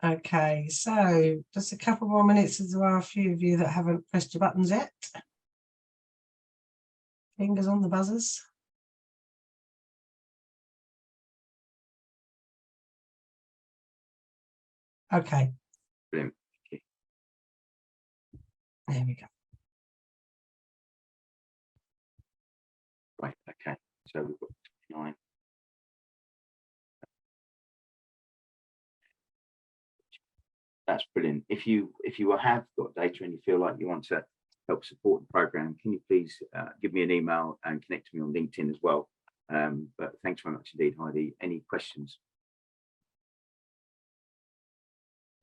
B: Okay, so just a couple more minutes as there are a few of you that haven't pressed your buttons yet. Fingers on the buzzers. Okay.
E: Brilliant. Okay.
B: There we go.
E: Right. Okay. So we've got 9. That's brilliant. If you have got data and you feel like you want to help support the program, can you please give me an email and connect to me on LinkedIn as well? But thanks very much indeed, Heidi. Any questions?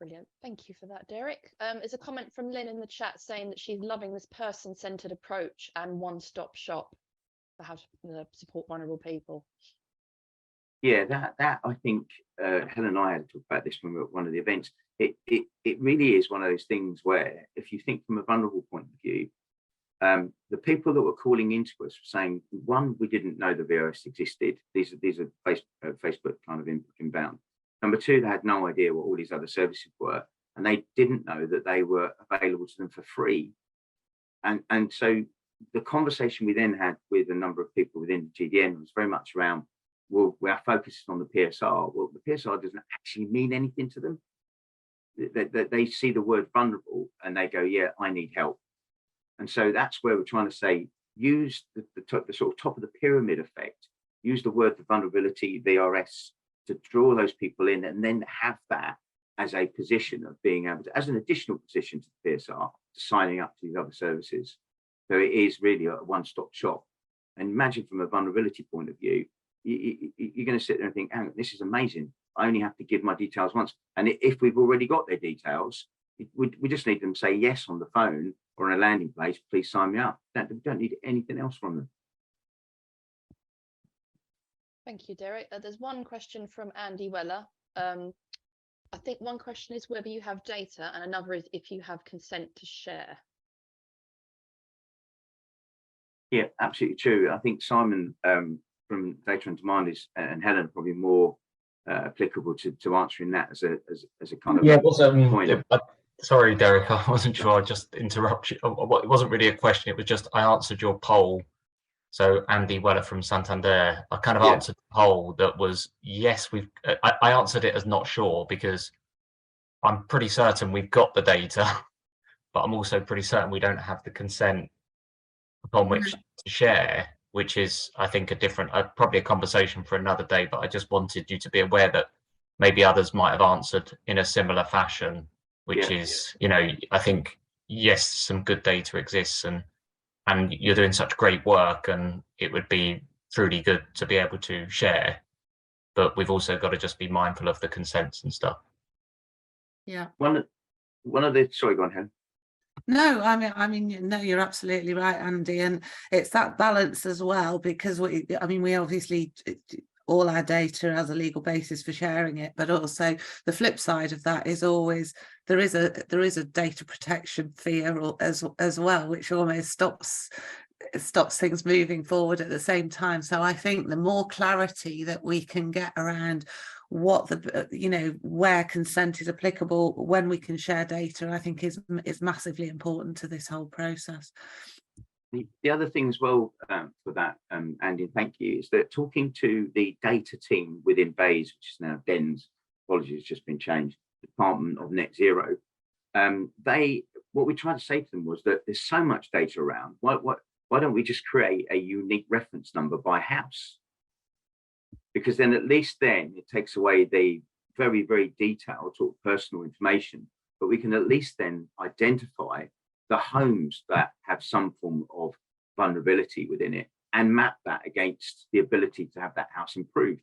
A: Brilliant. Thank you for that, Derek. There's a comment from Lynn in the chat saying that she's loving this person-centered approach and one-stop shop for how to support vulnerable people. Yeah,
E: that I think Helen and I had to talk about this when we were at one of the events. It really is one of those things where, if you think from a vulnerable point of view, the people that were calling into us were saying, one, we didn't know the VRS existed. These are Facebook kind of inbound. Number two, they had no idea what all these other services were, and they didn't know that they were available to them for free. And so the conversation we then had with a number of people within the GDN was very much around, well, we are focused on the PSR. Well, the PSR doesn't actually mean anything to them. They see the word vulnerable and they go, yeah, I need help. And so that's where we're trying to say, use the sort of top of the pyramid effect, use the word the vulnerability, VRS, to draw those people in, and then have that as a position of being able to, as an additional position to the PSR, to signing up to these other services. So it is really a one-stop shop. And imagine from a vulnerability point of view, you're going to sit there and think, oh, this is amazing. I only have to give my details once. And if we've already got their details, we just need them to say yes on the phone or on a landing page, please sign me up. We don't need anything else from them.
A: Thank you, Derek. There's one question from Andy Weller. I think one question is whether you have data, and another is if you have consent to share.
E: Yeah, absolutely true. I think Simon from Data on Demand and Helen probably more applicable to answering that as a kind of point.
I: Sorry, Derek, I wasn't sure. I just interrupted you. It wasn't really a question. It was just I answered your poll. So Andy Weller from Santander, I kind of answered the poll that was yes. I answered it as not sure because I'm pretty certain we've got the data, but I'm also pretty certain we don't have the consent upon which to share, which is, I think, probably a conversation for another day. But I just wanted you to be aware that maybe others might have answered in a similar fashion, which is, I think, yes, some good data exists and you're doing such great work and it would be truly good to be able to share, but we've also got to just be mindful of the consents and stuff.
C: Yeah.
E: One of the, sorry, go on, Helen.
C: No, I mean, no, you're absolutely right, Andy, and it's that balance as well, because we obviously, all our data has a legal basis for sharing it, but also the flip side of that is always there is a data protection fear as well, which almost stops things moving forward at the same time. So I think the more clarity that we can get around what where consent is applicable, when we can share data, I think is massively important to this whole process.
E: The other thing as well for that, Andy, thank you, is that talking to the data team within BEIS, which is now DENS, apologies, it's just been changed, Department of Net Zero, what we tried to say to them was that there's so much data around, why don't we just create a unique reference number by house? Because then at least then it takes away the very, very detailed sort of personal information, but we can at least then identify the homes that have some form of vulnerability within it and map that against the ability to have that house improved.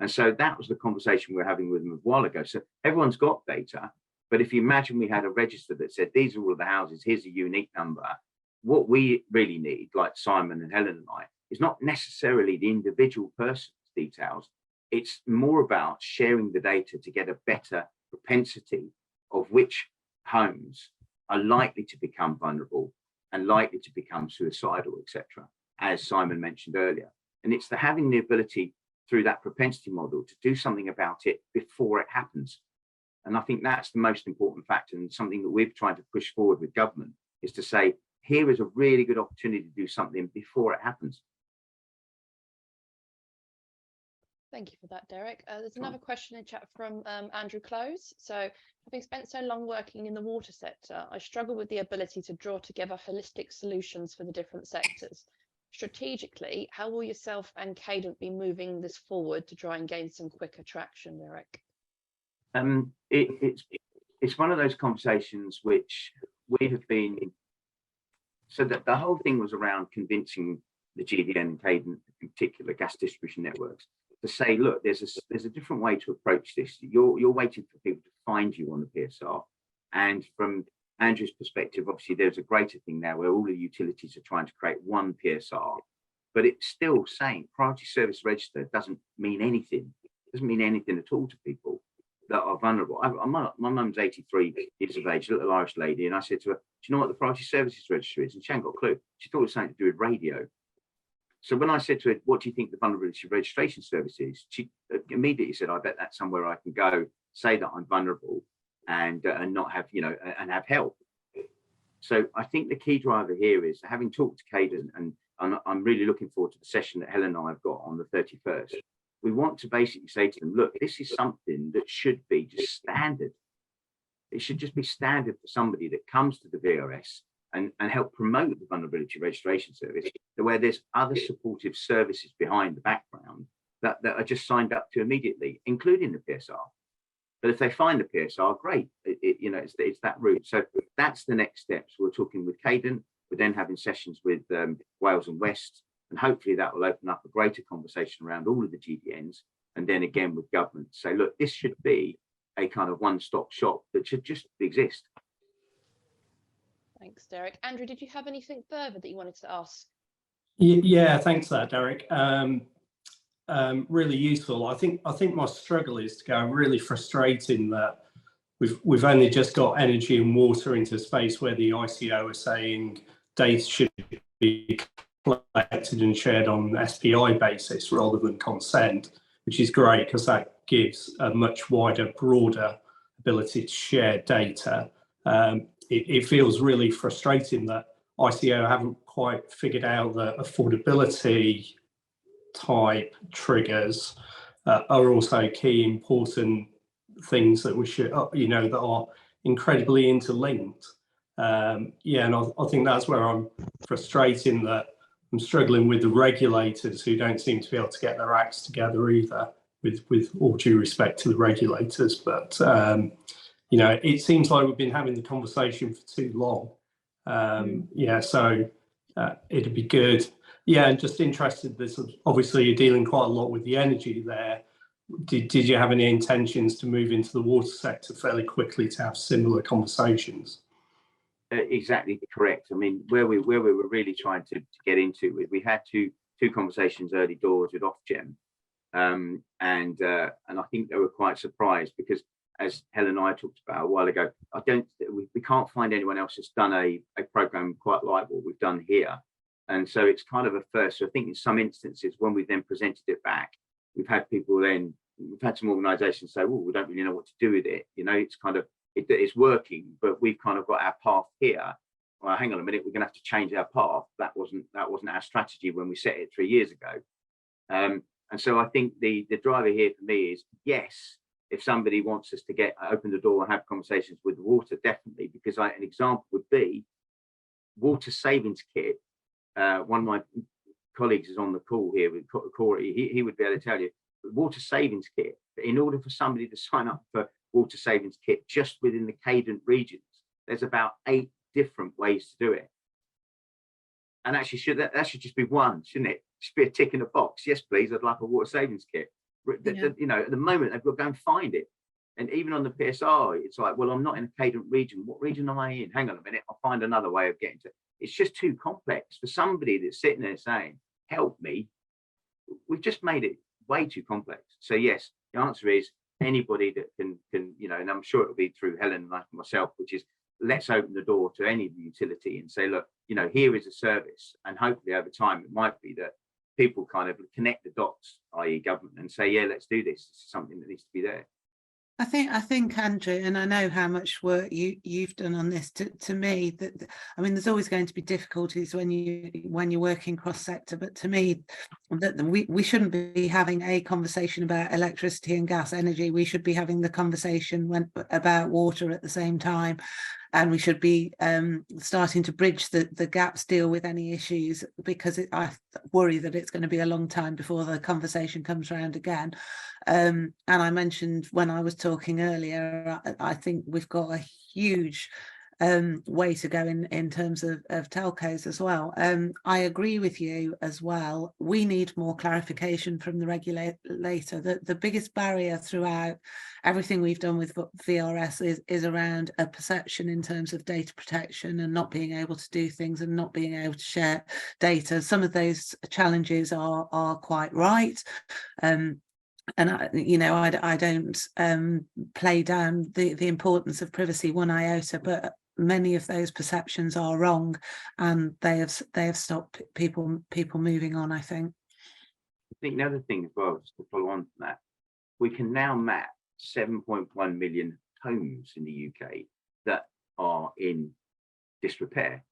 E: And so that was the conversation we were having with them a while ago. So everyone's got data, but if you imagine we had a register that said, these are all of the houses, here's a unique number. What we really need, like Simon and Helen and I, is not necessarily the individual person's details. It's more about sharing the data to get a better propensity of which homes are likely to become vulnerable and likely to become suicidal, etc., as Simon mentioned earlier. And it's the having the ability through that propensity model to do something about it before it happens. And I think that's the most important factor, and something that we've tried to push forward with government is to say, here is a really good opportunity to do something before it happens.
A: Thank you for that, Derek. There's another question in chat from Andrew Close. So, having spent so long working in the water sector, I struggle with the ability to draw together holistic solutions for the different sectors. Strategically, how will yourself and Cadent be moving this forward to try and gain some quicker traction, Derek?
E: It's one of those conversations which we have been, so that the whole thing was around convincing the GDN and Cadent, in particular gas distribution networks, to say, look, there's a different way to approach this. You're waiting for people to find you on the PSR. And from Andrew's perspective, obviously there's a greater thing now where all the utilities are trying to create one PSR, but it's still saying priority service register doesn't mean anything. It doesn't mean anything at all to people that are vulnerable. My mum's 83 years of age, a little Irish lady, and I said to her, do you know what the priority services register is? And she hadn't got a clue. She thought it was something to do with radio. So when I said to her, what do you think the vulnerability registration service is? She immediately said, I bet that's somewhere I can go, say that I'm vulnerable and not have, and have help. So I think the key driver here is, having talked to Cadent, and I'm really looking forward to the session that Helen and I have got on the 31st. We want to basically say to them, look, this is something that should be just standard. It should just be standard for somebody that comes to the VRS and help promote the vulnerability registration service, where there's other supportive services behind the background that are just signed up to immediately, including the PSR. But if they find the PSR, great. It's that route. So that's the next steps. We're talking with Cadent. We're then having sessions with Wales and West, and hopefully that will open up a greater conversation around all of the GDNs. And then again with government, say, look, this should be a kind of one-stop shop that should just exist.
A: Thanks, Derek. Andrew, did you have anything further that you wanted to ask?
J: Yeah, thanks for that, Derek. Really useful. I think my struggle is to go really frustrating that we've only just got energy and water into a space where the ICO are saying data should be collected and shared on an SPI basis rather than consent, which is great because that gives a much wider, broader ability to share data. It feels really frustrating that ICO haven't quite figured out that affordability type triggers are also key important things that we should, that are incredibly interlinked. And I think that's where I'm frustrating, that I'm struggling with the regulators who don't seem to be able to get their acts together either, with all due respect to the regulators. But it seems like we've been having the conversation for too long. So it'd be good. Yeah, and just interested, this obviously you're dealing quite a lot with the energy there. Did you have any intentions to move into the water sector fairly quickly to have similar conversations?
E: Exactly correct. I mean, where we were really trying to get into it, we had two conversations early doors with Ofgem, and I think they were quite surprised because, as Helen and I talked about a while ago, we can't find anyone else that's done a program quite like what we've done here, and so it's kind of a first. So I think in some instances when we then presented it back, we've had some organisations say, well, we don't really know what to do with it. It's kind of, it's working, but we've kind of got our path here. Well, hang on a minute, we're going to have to change our path. That wasn't our strategy when we set it 3 years ago. And so I think the driver here for me is, yes, if somebody wants us to open the door and have conversations with the water, definitely, because an example would be water savings kit. One of my colleagues is on the call here with Corey. He would be able to tell you, water savings kit, in order for somebody to sign up for water savings kit just within the Cadent regions, there's about 8 different ways to do it. And actually, that should just be one, shouldn't it? Should be a tick in a box. Yes, please, I'd like a water savings kit. Yeah. At the moment, they've got to go and find it. And even on the PSR, it's like, well, I'm not in a Cadent region. What region am I in? Hang on a minute, I'll find another way of getting to it. It's just too complex for somebody that's sitting there saying, help me, we've just made it way too complex. So yes, the answer is anybody that can, you know, and I'm sure it'll be through Helen and myself, which is let's open the door to any utility and say, look, you know, here is a service, and hopefully over time it might be that people kind of connect the dots, i.e. government, and say, yeah, let's do this. This is something that needs to be there.
C: I think Andrew, and I know how much work you've done on this. To me, that I mean, there's always going to be difficulties when you're working cross sector, but to me, that we shouldn't be having a conversation about electricity and gas energy. We should be having the conversation about water at the same time, and we should be starting to bridge the gaps, deal with any issues, because I worry that it's going to be a long time before the conversation comes around again. And I mentioned when I was talking earlier, I think we've got a huge way to go in terms of telcos as well. I agree with you as well. We need more clarification from the regulator. The biggest barrier throughout everything we've done with VRS is around a perception in terms of data protection and not being able to do things and not being able to share data. Some of those challenges are quite right. And I don't play down the importance of privacy one iota, but many of those perceptions are wrong, and they have stopped people moving on, I think.
E: I think the other thing as well, just to follow on from that, we can now map 7.1 million homes in the UK that are in disrepair.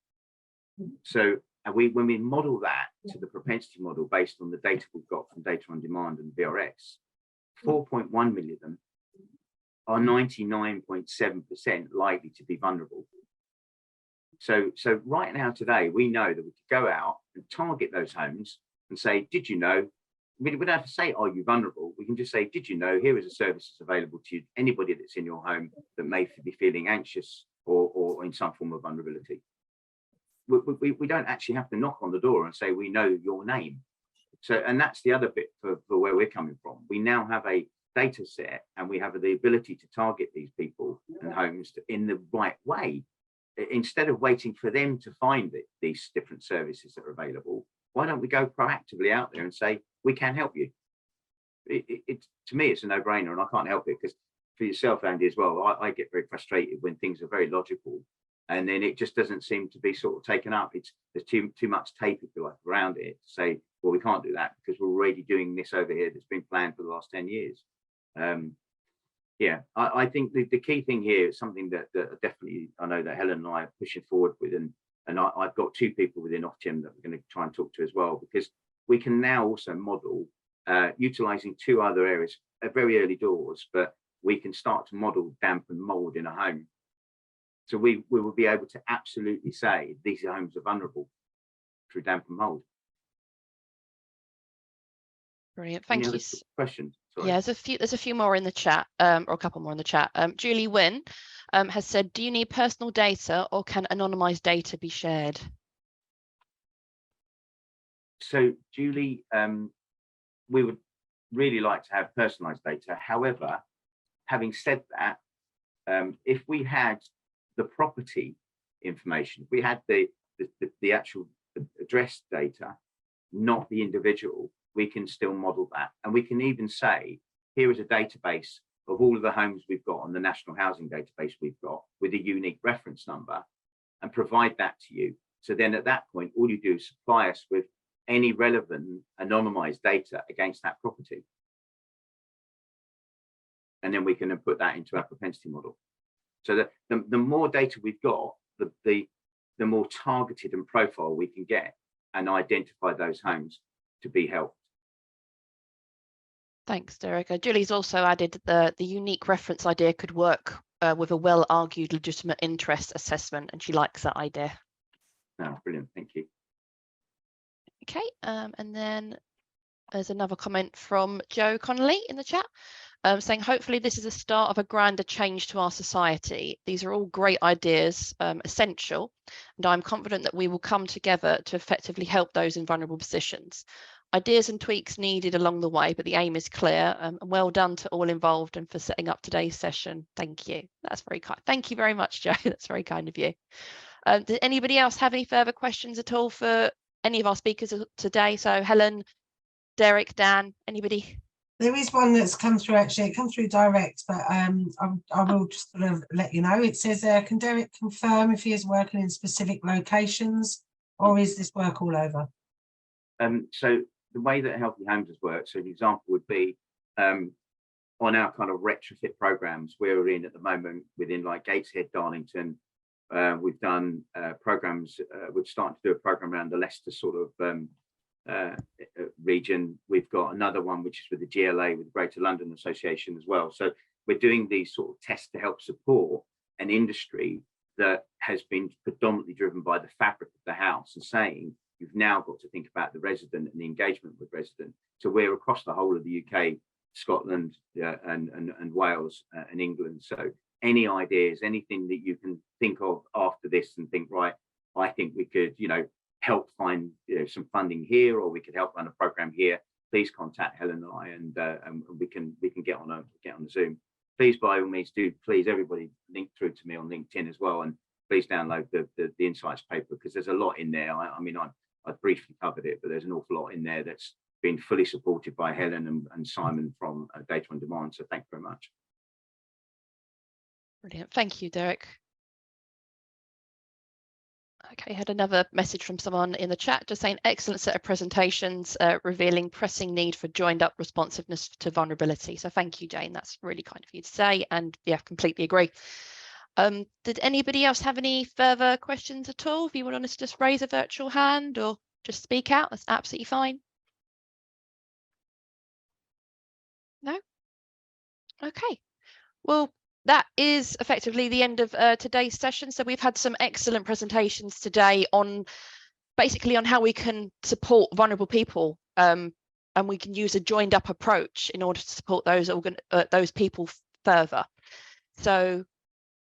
E: So when we model that to the propensity model based on the data we've got from Data on Demand and VRS, 4.1 million of them are 99.7% likely to be vulnerable. So right now today, we know that we could go out and target those homes and say, did you know? We don't have to say, are you vulnerable? We can just say, did you know, here is a service that's available to you, anybody that's in your home that may be feeling anxious or in some form of vulnerability. We don't actually have to knock on the door and say, we know your name. So, and that's the other bit for where we're coming from. We now have a data set, and we have the ability to target these people and homes in the right way. Instead of waiting for them to find these different services that are available, why don't we go proactively out there and say, we can help you? To me, it's a no-brainer, and I can't help it, because for yourself, Andy, as well, I get very frustrated when things are very logical and then it just doesn't seem to be sort of taken up. There's too much tape, if you like, around it to say, well, we can't do that because we're already doing this over here that's been planned for the last 10 years. Yeah, I think the key thing here is something that definitely I know that Helen and I are pushing forward with, and I've got two people within Ofgem that we're going to try and talk to as well, because we can now also model utilising two other areas at very early doors, but we can start to model damp and mould in a home. So we will be able to absolutely say these homes are vulnerable through damp and mould.
A: Brilliant, thank you.
E: Questions? Sorry.
A: Yeah, there's a few more in the chat, or a couple more in the chat. Julie Wynn has said, do you need personal data or can anonymized data be shared?
E: So Julie, we would really like to have personalized data. However, having said that, if we had the property information, if we had the actual address data, not the individual, we can still model that. And we can even say, here is a database of all of the homes we've got on the National Housing Database we've got with a unique reference number, and provide that to you. So then at that point, all you do is supply us with any relevant anonymized data against that property. And then we can put that into our propensity model. So the more data we've got, the more targeted and profile we can get and identify those homes to be helped.
A: Thanks, Derek. Julie's also added the unique reference idea could work with a well-argued legitimate interest assessment, and she likes that idea.
E: Oh, brilliant, thank you.
A: Okay, and then there's another comment from Joe Connolly in the chat, saying, hopefully this is a start of a grander change to our society. These are all great ideas, essential, and I'm confident that we will come together to effectively help those in vulnerable positions. Ideas and tweaks needed along the way, but the aim is clear. And well done to all involved and for setting up today's session. Thank you. That's very kind. Thank you very much, Joe. That's very kind of you. Does anybody else have any further questions at all for any of our speakers today? So Helen, Derek, Dan, anybody?
B: There is one that's come through, actually. It comes through direct, but I will just sort of let you know. It says, can Derek confirm if he is working in specific locations, or is this work all over?
E: So the way that Healthy Homes has worked, so the example would be on our kind of retrofit programs we're in at the moment within like Gateshead, Darlington. We've done programs, we're starting to do a program around the Leicester sort of region. We've got another one which is with the GLA, with the Greater London Association as well. So we're doing these sort of tests to help support an industry that has been predominantly driven by the fabric of the house, and saying you've now got to think about the resident and the engagement with resident. So we're across the whole of the UK, Scotland, and Wales and England. So any ideas, anything that you can think of after this and think, right, I think we could, help find some funding here, or we could help run a program here, please contact Helen and I, and we can get on a Zoom. Please, by all means, please everybody link through to me on LinkedIn as well, and please download the insights paper, because there's a lot in there. I mean, I've briefly covered it, but there's an awful lot in there that's been fully supported by Helen and Simon from Data on Demand. So thank you very much.
A: Brilliant. Thank you, Derek. Okay, had another message from someone in the chat just saying excellent set of presentations revealing pressing need for joined up responsiveness to vulnerability. So thank you, Jane. That's really kind of you to say, and yeah, completely agree. Did anybody else have any further questions at all? If you want to just raise a virtual hand or just speak out, that's absolutely fine. No? Okay. Well, that is effectively the end of today's session. So we've had some excellent presentations today on basically on how we can support vulnerable people, and we can use a joined up approach in order to support those people further. So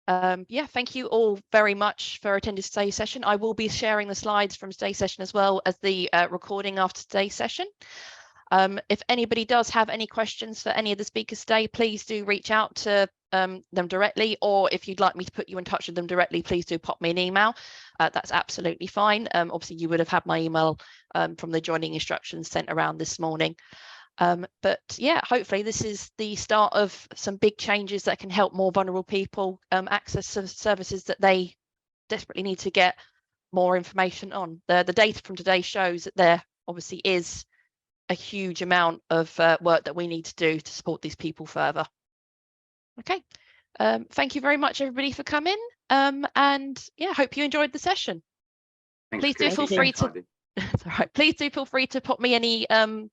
A: yeah, thank you all very much for attending today's session. I will be sharing the slides from today's session as well as the recording after today's session. If anybody does have any questions for any of the speakers today, please do reach out to them directly, or if you'd like me to put you in touch with them directly, please do pop me an email. That's absolutely fine. Obviously, you would have had my email from the joining instructions sent around this morning. But yeah, hopefully this is the start of some big changes that can help more vulnerable people access services that they desperately need to get more information on. The data from today shows that there obviously is a huge amount of work that we need to do to support these people further. Okay, thank you very much everybody for coming, and yeah, hope you enjoyed the session.
E: Thanks,
A: Please do feel free to all right, please do feel free to put me any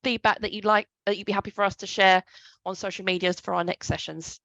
A: feedback that you'd be happy for us to share on social medias for our next sessions.